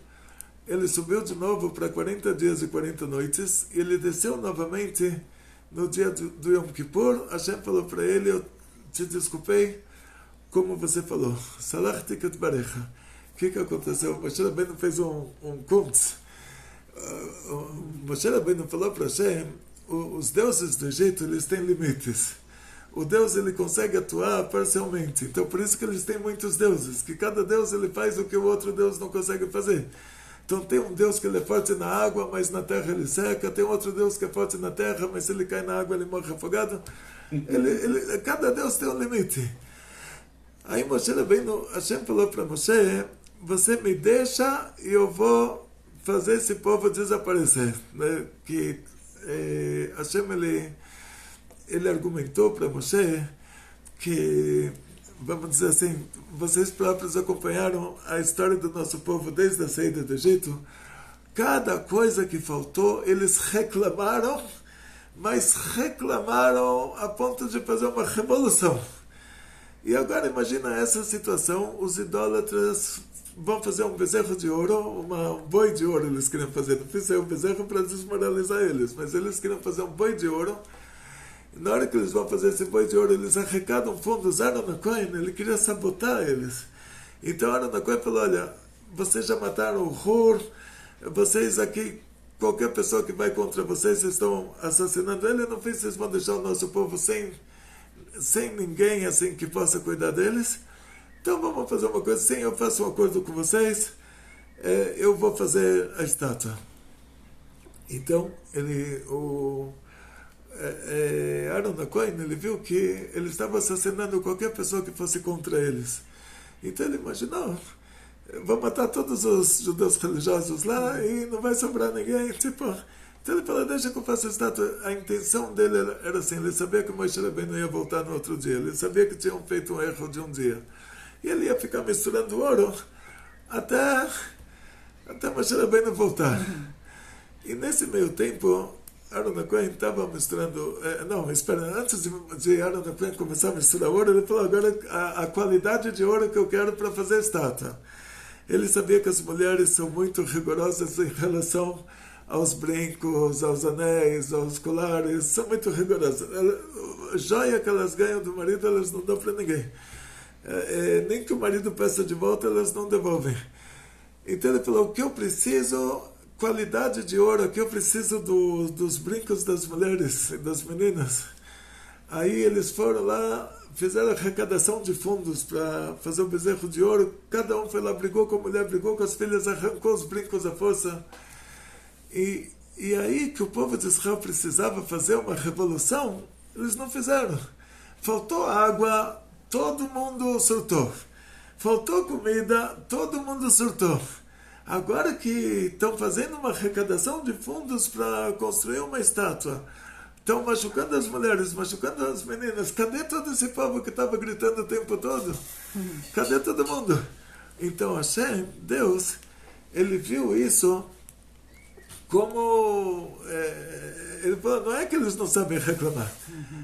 S3: ele subiu de novo para 40 dias e 40 noites, e ele desceu novamente no dia do Yom Kippur. Hashem falou para ele, eu te desculpei, como você falou, Salachti Ketbarecha. O que aconteceu? Moshe Rabbeinu fez um kuntz. Moshe Rabbeinu falou para Hashem, os deuses do Egito, eles têm limites. O Deus, ele consegue atuar parcialmente. Então, por isso que eles têm muitos deuses, que cada Deus ele faz o que o outro Deus não consegue fazer. Então, tem um Deus que ele é forte na água, mas na terra ele seca. Tem outro Deus que é forte na terra, mas se ele cai na água, ele morre afogado. Cada Deus tem um limite. Aí, Moshe Rabbeinu, Hashem falou para Moshe, você me deixa e eu vou fazer esse povo desaparecer. Né? Que Hashem, ele argumentou para Moshe que, vamos dizer assim, vocês próprios acompanharam a história do nosso povo desde a saída do Egito. Cada coisa que faltou, eles reclamaram, mas reclamaram a ponto de fazer uma revolução. E agora imagina essa situação, os idólatras vão fazer um bezerro de ouro, um boi de ouro eles queriam fazer. Não fizeram um bezerro para desmoralizar eles, mas eles queriam fazer um boi de ouro. Na hora que eles vão fazer esse boi de ouro, eles arrecadam fundos. Aaron Cohen, ele queria sabotar eles. Então Aaron Cohen falou, olha, vocês já mataram o Hur, vocês aqui, qualquer pessoa que vai contra vocês estão assassinando ele, não sei se vocês vão deixar o nosso povo sem ninguém assim que possa cuidar deles. Então vamos fazer uma coisa assim, eu faço um acordo com vocês, eu vou fazer a estátua. Então Aaron Cohen, ele viu que ele estava assassinando qualquer pessoa que fosse contra eles. Então ele imaginou, vou matar todos os judeus religiosos lá e não vai sobrar ninguém. Então ele falou, deixa que eu faça a estátua. A intenção dele era assim, ele sabia que o Moshe Rabbeinu ia voltar no outro dia, ele sabia que tinham feito um erro de um dia. E ele ia ficar misturando ouro até Moshe Rabbeinu voltar. E nesse meio tempo, Aaron Cohen estava misturando... antes de Aaron Cohen começar a misturar ouro, ele falou, agora a qualidade de ouro que eu quero para fazer a estátua. Ele sabia que as mulheres são muito rigorosas em relação aos brincos, aos anéis, aos colares, são muito rigorosas. A joia que elas ganham do marido, elas não dão para ninguém. Nem que o marido peça de volta, elas não devolvem. Então ele falou, o que eu preciso... qualidade de ouro, que eu preciso dos brincos das mulheres, das meninas. Aí eles foram lá, fizeram arrecadação de fundos para fazer o bezerro de ouro. Cada um foi lá, brigou com a mulher, brigou com as filhas, arrancou os brincos à força. E aí que o povo de Israel precisava fazer uma revolução, eles não fizeram. Faltou água, todo mundo surtou. Faltou comida, todo mundo surtou. Agora que estão fazendo uma arrecadação de fundos para construir uma estátua, estão machucando as mulheres, machucando as meninas, cadê todo esse povo que estava gritando o tempo todo? Cadê todo mundo? Então Hashem, Deus, ele viu isso como... ele falou, não é que eles não sabem reclamar.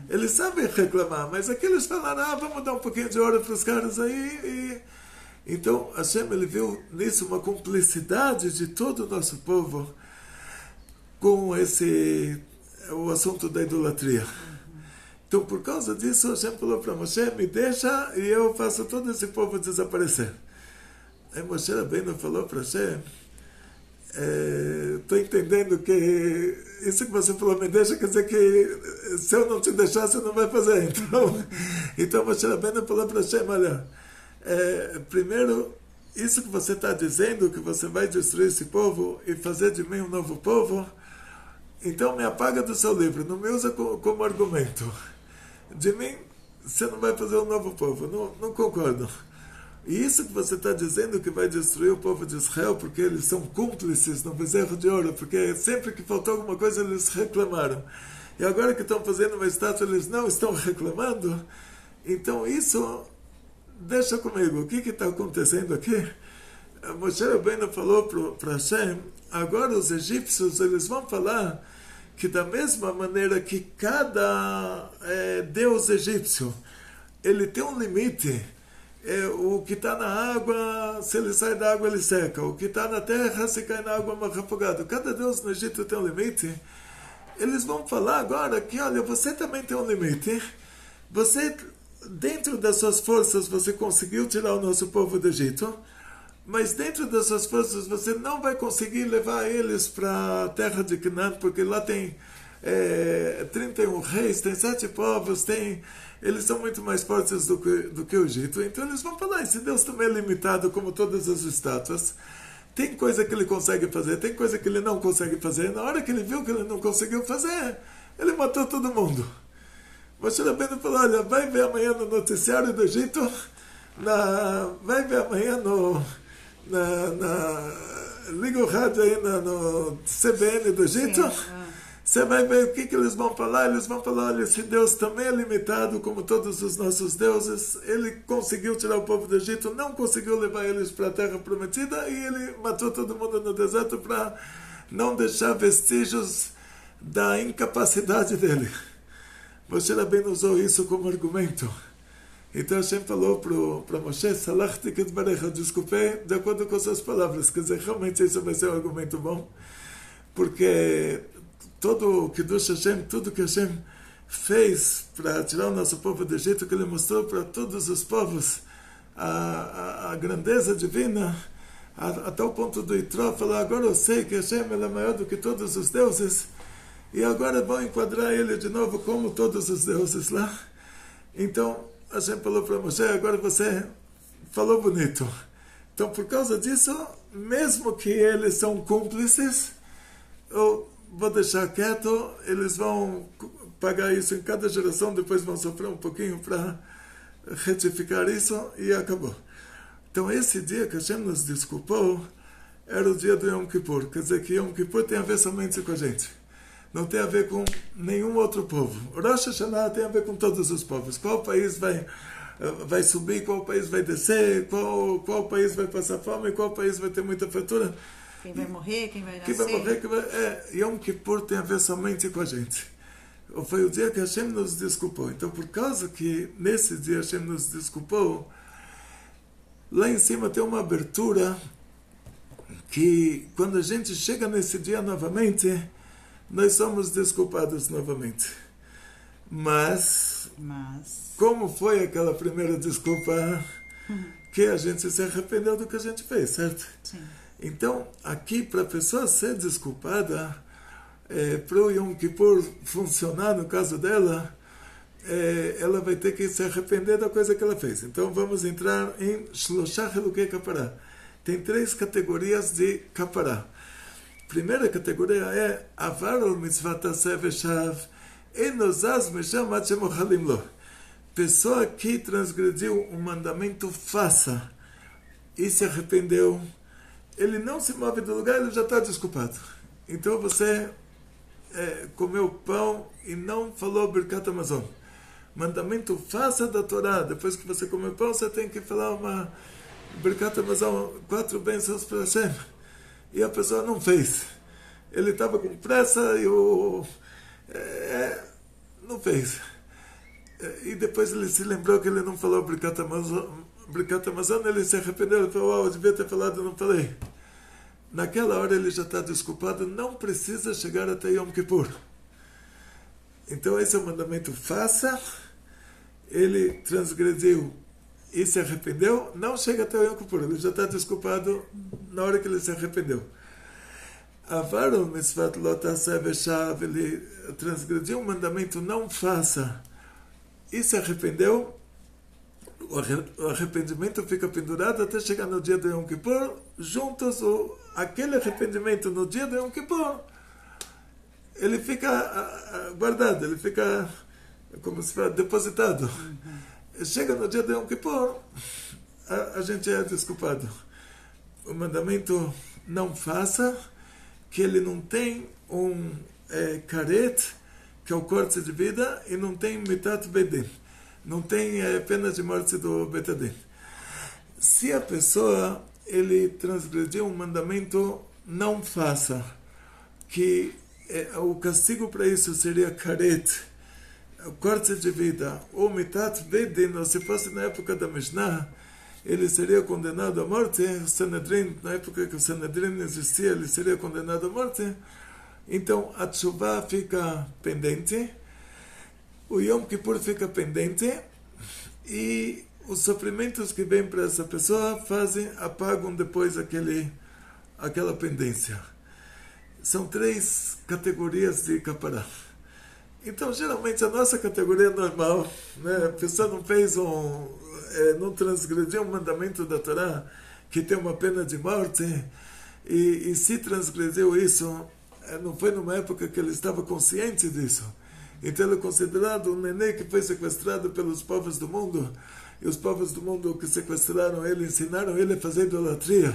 S3: Eles sabem reclamar, mas é que eles falaram, vamos dar um pouquinho de ouro para os caras aí. Então Hashem, ele viu nisso uma cumplicidade de todo o nosso povo com o assunto da idolatria. Então, por causa disso, Hashem falou para Moshe, me deixa e eu faço todo esse povo desaparecer. Aí Moshe Rabbeinu falou para Hashem, estou entendendo que isso que você falou, me deixa, quer dizer que se eu não te deixar, você não vai fazer. Então Moshe Rabbeinu falou para Hashem, olha, primeiro, isso que você está dizendo, que você vai destruir esse povo e fazer de mim um novo povo, então me apaga do seu livro, não me usa como argumento. De mim, você não vai fazer um novo povo, não concordo. E isso que você está dizendo que vai destruir o povo de Israel, porque eles são cúmplices no bezerro de ouro, porque sempre que faltou alguma coisa eles reclamaram. e agora que estão fazendo uma estátua, eles não estão reclamando. Então isso deixa comigo. O que está acontecendo aqui? Moshe Rabbeinu falou para Hashem, agora os egípcios eles vão falar que da mesma maneira que cada deus egípcio ele tem um limite. O que está na água, se ele sai da água, ele seca. O que está na terra, se cai na água, morre afogado. Cada deus no Egito tem um limite. Eles vão falar agora que, olha, você também tem um limite. Você, dentro das suas forças, você conseguiu tirar o nosso povo do Egito. Mas dentro das suas forças, você não vai conseguir levar eles para a terra de Canaã, porque lá tem 31 reis, tem 7 povos, eles são muito mais fortes do que o Egito. Então eles vão falar, esse Deus também é limitado como todas as estátuas. Tem coisa que ele consegue fazer, tem coisa que ele não consegue fazer. Na hora que ele viu que ele não conseguiu fazer, ele matou todo mundo. Moshe Rabbeinu falou, olha, vai ver amanhã no noticiário do Egito, vai ver amanhã liga o rádio aí no CBN do Egito. Você vai ver o que eles vão falar. Eles vão falar, olha, esse Deus também é limitado como todos os nossos deuses. Ele conseguiu tirar o povo do Egito, não conseguiu levar eles para a terra prometida e ele matou todo mundo no deserto para não deixar vestígios da incapacidade dele. Moshe Rabbeinu usou isso como argumento. Então Hashem falou para Moshe, Salachti Kedvarecha, desculpei de acordo com suas palavras. Quer dizer, realmente isso vai ser um argumento bom, porque todo o Kiddush Hashem, tudo que Hashem fez para tirar o nosso povo do Egito, que ele mostrou para todos os povos a grandeza divina, até o ponto do Itró falar, agora eu sei que Hashem é maior do que todos os deuses, e agora vão enquadrar ele de novo como todos os deuses lá. Então Hashem falou para Moshe, agora você falou bonito. Então por causa disso, mesmo que eles são cúmplices, eu vou deixar quieto, eles vão pagar isso em cada geração, depois vão sofrer um pouquinho para retificar isso e acabou. Então esse dia que Hashem nos desculpou era o dia do Yom Kippur. Quer dizer que Yom Kippur tem a ver somente com a gente. Não tem a ver com nenhum outro povo. Rosh Hashanah tem a ver com todos os povos. Qual país vai subir, qual país vai descer, qual país vai passar fome, qual país vai ter muita fartura.
S2: Quem vai morrer, quem vai nascer.
S3: Quem vai morrer, Yom Kippur tem a ver somente com a gente. Foi o dia que Hashem nos desculpou. Então, por causa que nesse dia Hashem nos desculpou, lá em cima tem uma abertura que, quando a gente chega nesse dia novamente, nós somos desculpados novamente. Mas como foi aquela primeira desculpa que a gente se arrependeu do que a gente fez, certo?
S2: Sim.
S3: Então, aqui, para a pessoa ser desculpada, para o Yom Kippur funcionar, no caso dela, ela vai ter que se arrepender da coisa que ela fez. Então, vamos entrar em Shloshah Elukei Kapará. Tem 3 categorias de Kapará. Primeira categoria é Avar al mitzvat aseh veshav enozaz misham ad shemochalim lo. Pessoa que transgrediu um mandamento, faça, e se arrependeu, ele não se move do lugar, ele já está desculpado. Então você comeu pão e não falou Birkat Hamazon. Mandamento, faça da Torá. Depois que você comeu pão, você tem que falar uma Birkat Hamazon, 4 bênçãos para Hashem. E a pessoa não fez. Ele estava com pressa e não fez. E depois ele se lembrou que ele não falou Birkat Hamazon, ele se arrependeu, ele falou, eu devia ter falado, não falei. Naquela hora ele já está desculpado, não precisa chegar até Yom Kippur. Então esse é o mandamento, faça, ele transgrediu e se arrependeu, não chega até o Yom Kippur, ele já está desculpado na hora que ele se arrependeu. Avar al mitzvat lo taseh veshav, ele transgrediu um mandamento, não faça, e se arrependeu, o arrependimento fica pendurado até chegar no dia do Yom Kippur, juntos, aquele arrependimento no dia do Yom Kippur, ele fica guardado, ele fica, como se fala, depositado. Chega no dia de Yom Kippur, a gente é desculpado. O mandamento, não faça, que ele não tem um caret que é o corte de vida, e não tem mitat bedin. Não tem pena de morte do betadin. Se a pessoa ele transgrediu um mandamento, não faça. Que o castigo para isso seria karet, o corte de vida, ou mitat bedin, ou se fosse na época da Mishnah, ele seria condenado à morte. O Sanedrin, na época que o Sanedrin existia, ele seria condenado à morte. Então a tshuva fica pendente, o Yom Kippur fica pendente, e os sofrimentos que vêm para essa pessoa apagam depois aquela pendência. São 3 categorias de capará. Então, geralmente, a nossa categoria é normal, né? A pessoa não fez não transgrediu um mandamento da Torá que tem uma pena de morte, e se transgrediu isso, não foi numa época que ele estava consciente disso. Então ele é considerado um neném que foi sequestrado pelos povos do mundo, e os povos do mundo que sequestraram ele, ensinaram ele a fazer idolatria.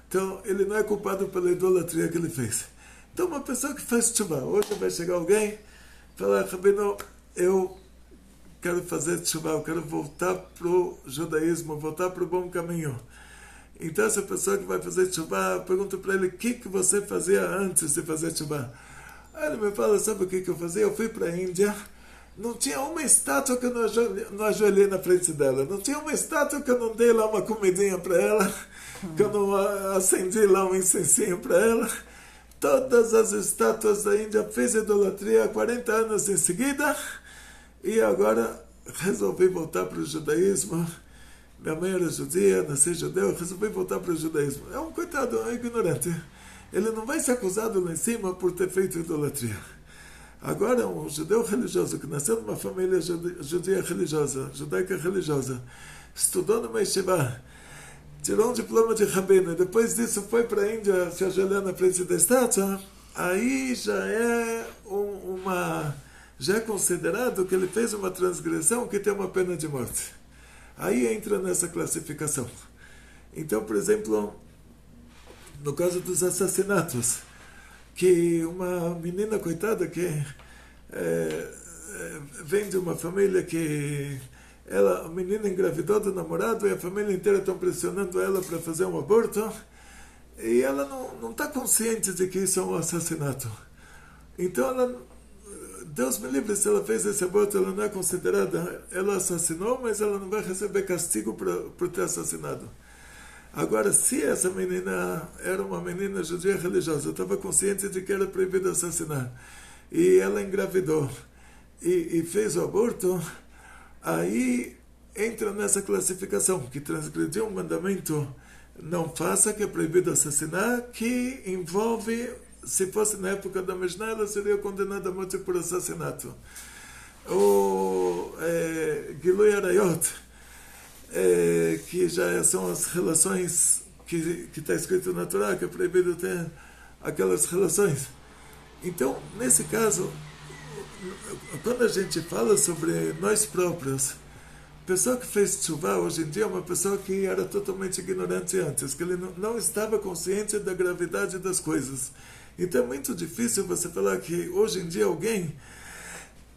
S3: Então ele não é culpado pela idolatria que ele fez. Então uma pessoa que faz tshuva, hoje vai chegar alguém e falar: Rabino, eu quero fazer tshuva, eu quero voltar para o judaísmo, voltar para o bom caminho. Então essa pessoa que vai fazer tshuva, pergunta para ele: o que você fazia antes de fazer tshuva? Aí ele me fala: sabe o que eu fazia? Eu fui para a Índia, não tinha uma estátua que eu não ajoelhei na frente dela, não tinha uma estátua que eu não dei lá uma comidinha para ela, que eu não acendi lá um incensinho para ela. Todas as estátuas da Índia fez idolatria há 40 anos em seguida, e agora resolvi voltar para o judaísmo. Minha mãe era judia, nasci judeu, resolvi voltar para o judaísmo. É um coitado, é um ignorante. Ele não vai ser acusado lá em cima por ter feito idolatria. Agora, um judeu religioso que nasceu numa família judia religiosa, judaica religiosa, estudou no Yeshiva, tirou um diploma de rabino, e depois disso foi para a Índia se ajoelhar na frente da estátua, aí já é já é considerado que ele fez uma transgressão que tem uma pena de morte. Aí entra nessa classificação. Então, por exemplo, no caso dos assassinatos, que uma menina coitada que vem de uma família que a menina engravidou do namorado, e a família inteira está pressionando ela para fazer um aborto, e ela não está consciente de que isso é um assassinato. Então Deus me livre, se ela fez esse aborto, ela não é considerada, ela assassinou, mas ela não vai receber castigo por ter assassinado. Agora, se essa menina era uma menina judia religiosa, estava consciente de que era proibido assassinar, e ela engravidou e fez o aborto, aí entra nessa classificação, que transgrediu um mandamento, não faça, que é proibido assassinar, que envolve, se fosse na época da Mishnah, ela seria condenada à morte por assassinato. O Gilui Arayot, que já são as relações que está escrito na Torá, que é proibido ter aquelas relações. Então, nesse caso, quando a gente fala sobre nós próprios, a pessoa que fez tshuva hoje em dia é uma pessoa que era totalmente ignorante antes, que ele não estava consciente da gravidade das coisas. Então é muito difícil você falar que hoje em dia alguém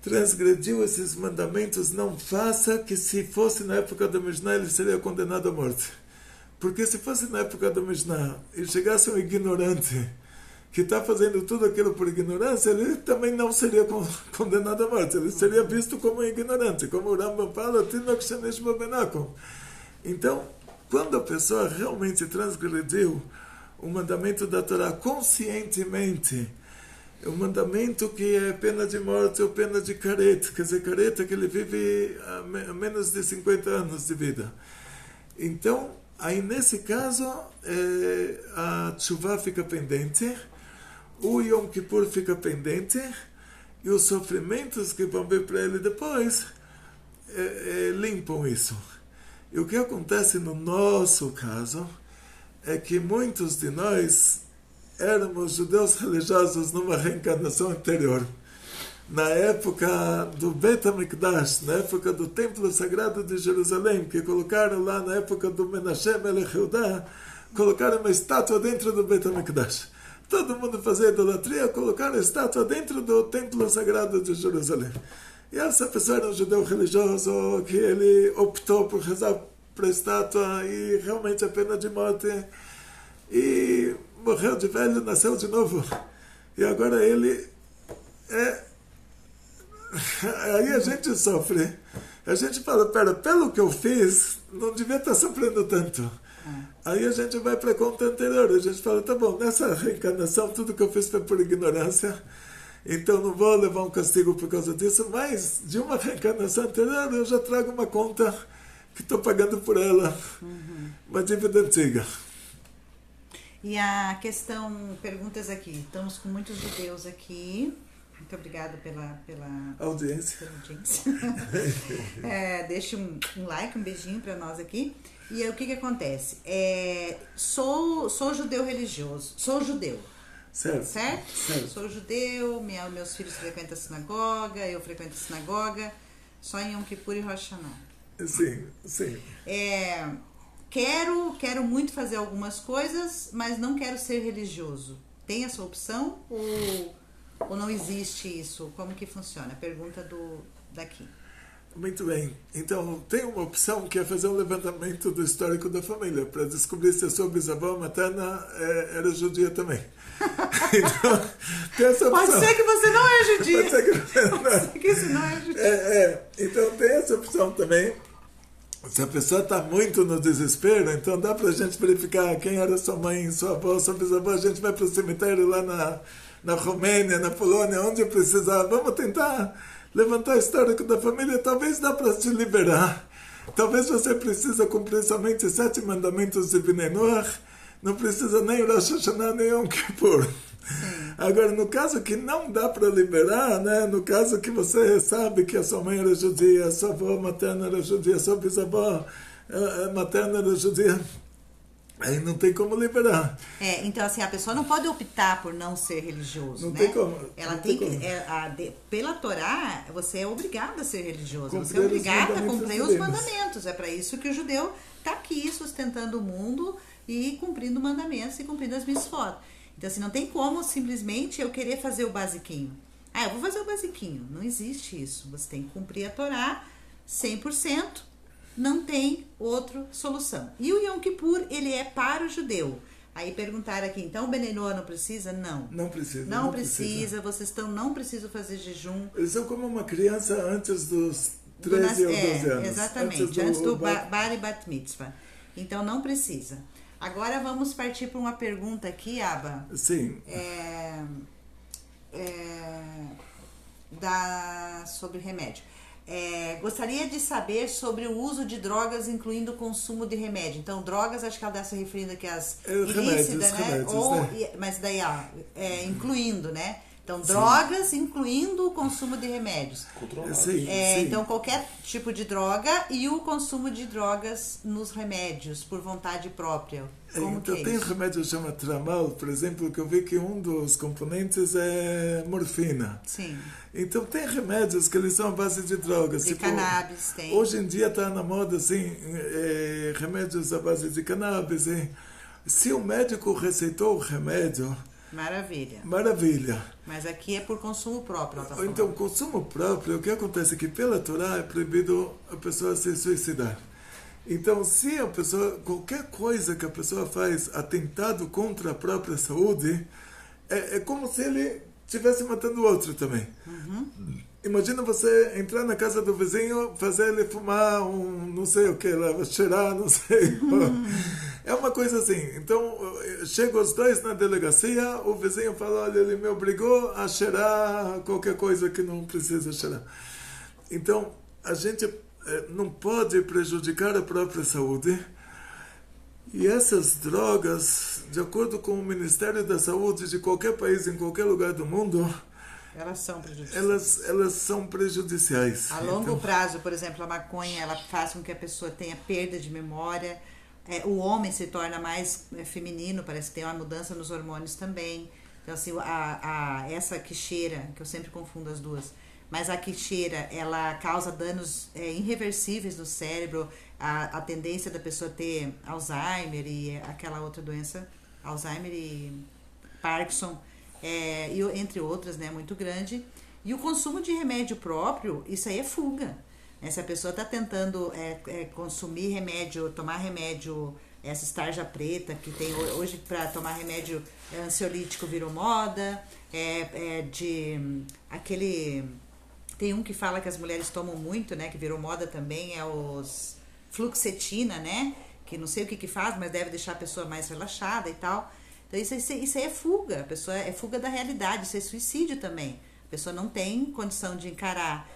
S3: transgrediu esses mandamentos, não faça, que se fosse na época da Mishnah ele seria condenado à morte. Porque se fosse na época da Mishnah e chegasse um ignorante que está fazendo tudo aquilo por ignorância, ele também não seria condenado à morte, ele seria visto como um ignorante, como o Rambam fala, Tinok Shenesh Babenakom. Então, quando a pessoa realmente transgrediu o mandamento da Torá conscientemente, o mandamento que é pena de morte ou pena de careta, quer dizer, careta que ele vive a menos de 50 anos de vida. Então, aí nesse caso, a tshuva fica pendente, o Yom Kippur fica pendente, e os sofrimentos que vão vir para ele depois limpam isso. E o que acontece no nosso caso é que muitos de nós éramos judeus religiosos numa reencarnação anterior. Na época do Bet HaMikdash, na época do Templo Sagrado de Jerusalém, que colocaram lá na época do Menashe Melech Yehudá, colocaram uma estátua dentro do Bet HaMikdash. todo mundo fazia idolatria, colocaram a estátua dentro do templo sagrado de Jerusalém. E essa pessoa era um judeu religioso que ele optou por rezar para a estátua e realmente a pena de morte. E morreu de velho, nasceu de novo. E agora ele é... Aí a gente sofre. A gente fala, pelo que eu fiz, não devia estar sofrendo tanto. Aí a gente vai para a conta anterior. A gente fala, tá bom, nessa reencarnação tudo que eu fiz foi por ignorância. Então não vou levar um castigo por causa disso. Mas de uma reencarnação anterior eu já trago uma conta que estou pagando por ela. Uma dívida antiga.
S2: E a questão, perguntas aqui. Estamos com muitos judeus aqui. Muito obrigada pela
S3: Audiência.
S2: Pela audiência. Deixe um like, um beijinho para nós aqui. E aí, o que acontece? Sou judeu religioso. Sou judeu. Certo? Sou judeu, meus filhos frequentam a sinagoga, eu frequento a sinagoga, só em Yom Kippur e Rosh Hashanah.
S3: Sim.
S2: Quero muito fazer algumas coisas, mas não quero ser religioso. Tem essa opção ou não existe isso? Como que funciona? Pergunta daqui.
S3: Muito bem. Então, tem uma opção que é fazer um levantamento do histórico da família, para descobrir se a sua bisavó materna era judia também. Então, tem essa opção.
S2: Pode ser que você não é judia.
S3: Pode ser que você
S2: não é judia.
S3: Então, tem essa opção também. Se a pessoa está muito no desespero, então dá para a gente verificar quem era sua mãe, sua avó, sua bisavó. A gente vai para o cemitério lá na Romênia, na Polônia, onde precisar. Vamos tentar levantar o histórico da família. Talvez dá para te liberar. Talvez você precisa cumprir somente 7 mandamentos de Bnei Noach. Não precisa nem Rosh Hashanah, nem Yom Kippur. Agora, no caso que não dá para liberar, né? No caso que você sabe que a sua mãe era judia, a sua avó materna era judia, a sua bisavó materna era judia, aí não tem como liberar.
S2: Então assim, a pessoa não pode optar por não ser religioso,
S3: não
S2: né?
S3: Tem como.
S2: Ela tem que... pela Torá, você é obrigado a ser religioso.
S3: Cumprir
S2: você é obrigado a cumprir os
S3: divinos.
S2: mandamentos. É para isso que o judeu está aqui, sustentando o mundo e cumprindo mandamentos e cumprindo as mitzvot. Então, assim, não tem como simplesmente eu querer fazer o basiquinho. Eu vou fazer o basiquinho. Não existe isso. Você tem que cumprir a Torá 100%. Não tem outra solução. E o Yom Kippur, ele é para o judeu. Aí perguntaram aqui, então o Bnei Noach não precisa? Não.
S3: Não precisa.
S2: Não precisa. Vocês não precisam fazer jejum.
S3: Eles são como uma criança antes dos 13 ou 12 anos.
S2: Exatamente. Antes do Bar e Bat Mitzvah. Então, não precisa. Agora vamos partir para uma pergunta aqui, Abba.
S3: Sim.
S2: Sobre remédio. Gostaria de saber sobre o uso de drogas, incluindo o consumo de remédio. Então, drogas, acho que ela está se referindo aqui às ilícitas, né?
S3: Remédios.
S2: Mas daí, incluindo, né? Então, drogas, incluindo o consumo de remédios.
S3: Sim.
S2: Então, qualquer tipo de droga e o consumo de drogas nos remédios, por vontade própria. Como
S3: então,
S2: que é
S3: tem um
S2: isso?
S3: remédio que chama Tramal, por exemplo, que eu vi que um dos componentes é morfina.
S2: Sim.
S3: Então, tem remédios que eles são à base de drogas.
S2: De cannabis, tem.
S3: Hoje em dia está na moda, assim, remédios à base de cannabis. Se o médico receitou o remédio... Maravilha.
S2: Mas aqui é por consumo próprio, ela tá falando.
S3: Então, consumo próprio, o que acontece é que pela Torá é proibido a pessoa se suicidar. Então, se a pessoa, qualquer coisa que a pessoa faz atentado contra a própria saúde, é como se ele estivesse matando o outro também. Imagina você entrar na casa do vizinho, fazer ele fumar não sei o que lá, cheirar, não sei. É uma coisa assim. Então, chegam os dois na delegacia, o vizinho fala, olha, ele me obrigou a cheirar qualquer coisa que não precisa cheirar. Então, a gente não pode prejudicar a própria saúde. E essas drogas, de acordo com o Ministério da Saúde de qualquer país, em qualquer lugar do mundo...
S2: Elas são prejudiciais.
S3: Elas são prejudiciais.
S2: A longo prazo, por exemplo, a maconha, ela faz com que a pessoa tenha perda de memória. O homem se torna mais feminino, parece que tem uma mudança nos hormônios também. Então, assim, essa que cheira, que eu sempre confundo as duas, mas a que cheira, ela causa danos irreversíveis no cérebro, a tendência da pessoa ter Alzheimer e aquela outra doença, Alzheimer e Parkinson, entre outras, né, muito grande. E o consumo de remédio próprio, isso aí é fuga. Né? Se a pessoa está tentando consumir remédio, tomar remédio, essa tarja preta, que tem hoje para tomar remédio ansiolítico virou moda, tem um que fala que as mulheres tomam muito, né, que virou moda também, é os fluoxetina, né, que não sei o que faz, mas deve deixar a pessoa mais relaxada e tal. Então isso aí é fuga, a pessoa é fuga da realidade, isso é suicídio também. A pessoa não tem condição de encarar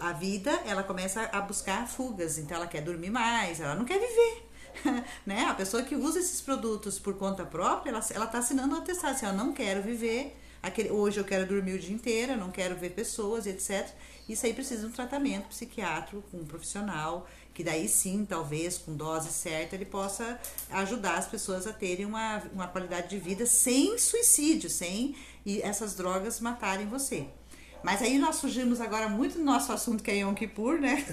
S2: a vida, ela começa a buscar fugas, então ela quer dormir mais, ela não quer viver. Né? A pessoa que usa esses produtos por conta própria, ela está assinando um atestado, assim, eu não quero viver, hoje eu quero dormir o dia inteiro, eu não quero ver pessoas, etc. Isso aí precisa de um tratamento psiquiátrico com um profissional, que daí sim, talvez, com dose certa, ele possa ajudar as pessoas a terem uma qualidade de vida sem suicídio, sem essas drogas matarem você. Mas aí nós fugimos agora muito do nosso assunto, que é Yom Kippur, né?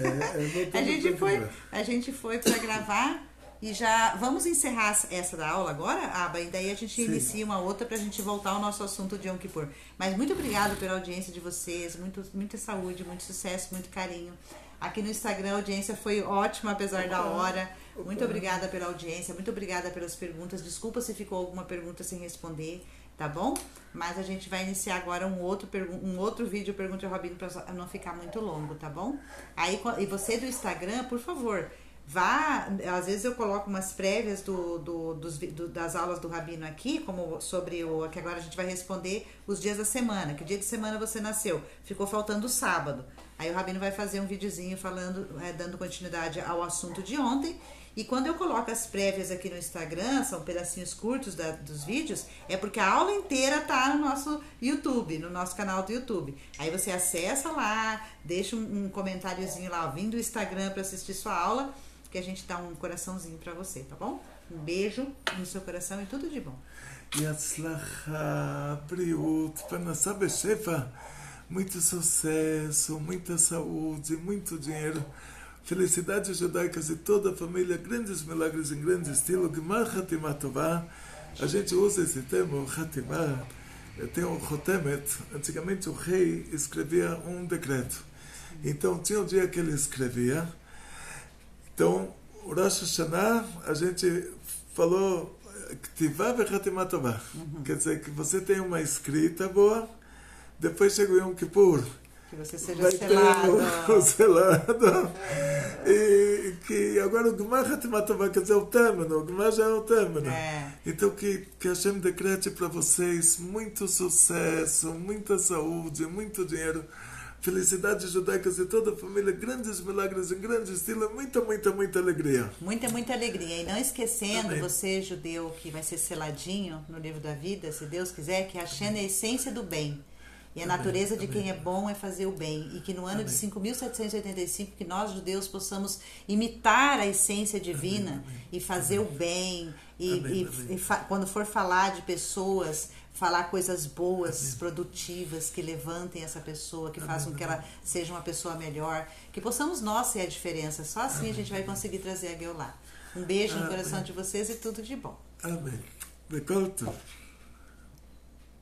S2: A gente foi para gravar e já vamos encerrar essa da aula agora, Aba, e daí a gente inicia uma outra para a gente voltar ao nosso assunto de Yom Kippur. Mas muito obrigada pela audiência de vocês, muita saúde, muito sucesso, muito carinho. Aqui no Instagram a audiência foi ótima, apesar da hora. Muito obrigada pela audiência, muito obrigada pelas perguntas. Desculpa se ficou alguma pergunta sem responder, tá bom? Mas a gente vai iniciar agora um outro vídeo Pergunte ao Rabino para não ficar muito longo, tá bom? Aí, e você do Instagram, por favor, vá, às vezes eu coloco umas prévias das aulas do Rabino aqui, como sobre que agora a gente vai responder os dias da semana, que dia de semana você nasceu, ficou faltando o sábado. Aí o Rabino vai fazer um videozinho falando, dando continuidade ao assunto de ontem. E quando eu coloco as prévias aqui no Instagram, são pedacinhos curtos dos vídeos, é porque a aula inteira tá no nosso YouTube, no nosso canal do YouTube. Aí você acessa lá, deixa um comentáriozinho lá, vindo do Instagram para assistir sua aula, que a gente dá um coraçãozinho para você, tá bom? Um beijo no seu coração e tudo de bom.
S3: Yatzlacha, Briut, Parnassá Beshefa, muito sucesso, muita saúde, muito dinheiro. Felicidades judaicas de toda a família, grandes milagres em grande estilo, Gmar Hatimah Tová. A gente usa esse termo, Hatimah, tem um Chotemet. Antigamente o rei escrevia um decreto. Então tinha o dia que ele escrevia. Então, o Rosh Hashanah, a gente falou, Ktivá ve Hatimah Tová. Quer dizer que você tem uma escrita boa, depois chega o Yom Kippur.
S2: Que você seja
S3: selado. E que agora o Gmar Hatimah Tová, quer dizer, o término, o Gmar já é o término. Então que Hashem decrete para vocês muito sucesso, muita saúde, muito dinheiro, felicidades judaicas de toda a família, grandes milagres em grande estilo, muita alegria.
S2: Muita alegria. E não esquecendo, Amém. Você judeu que vai ser seladinho no livro da vida, se Deus quiser, que Hashem é a essência do bem. E a natureza de quem é bom é fazer o bem. E que no ano de 5.785, que nós judeus possamos imitar a essência divina e fazer o bem. Quando for falar de pessoas, falar coisas boas, produtivas, que levantem essa pessoa, que façam que ela seja uma pessoa melhor. Que possamos nós ser a diferença. Só assim a gente vai conseguir trazer a Geulah. Um beijo no coração de vocês e tudo de bom.
S3: Amém.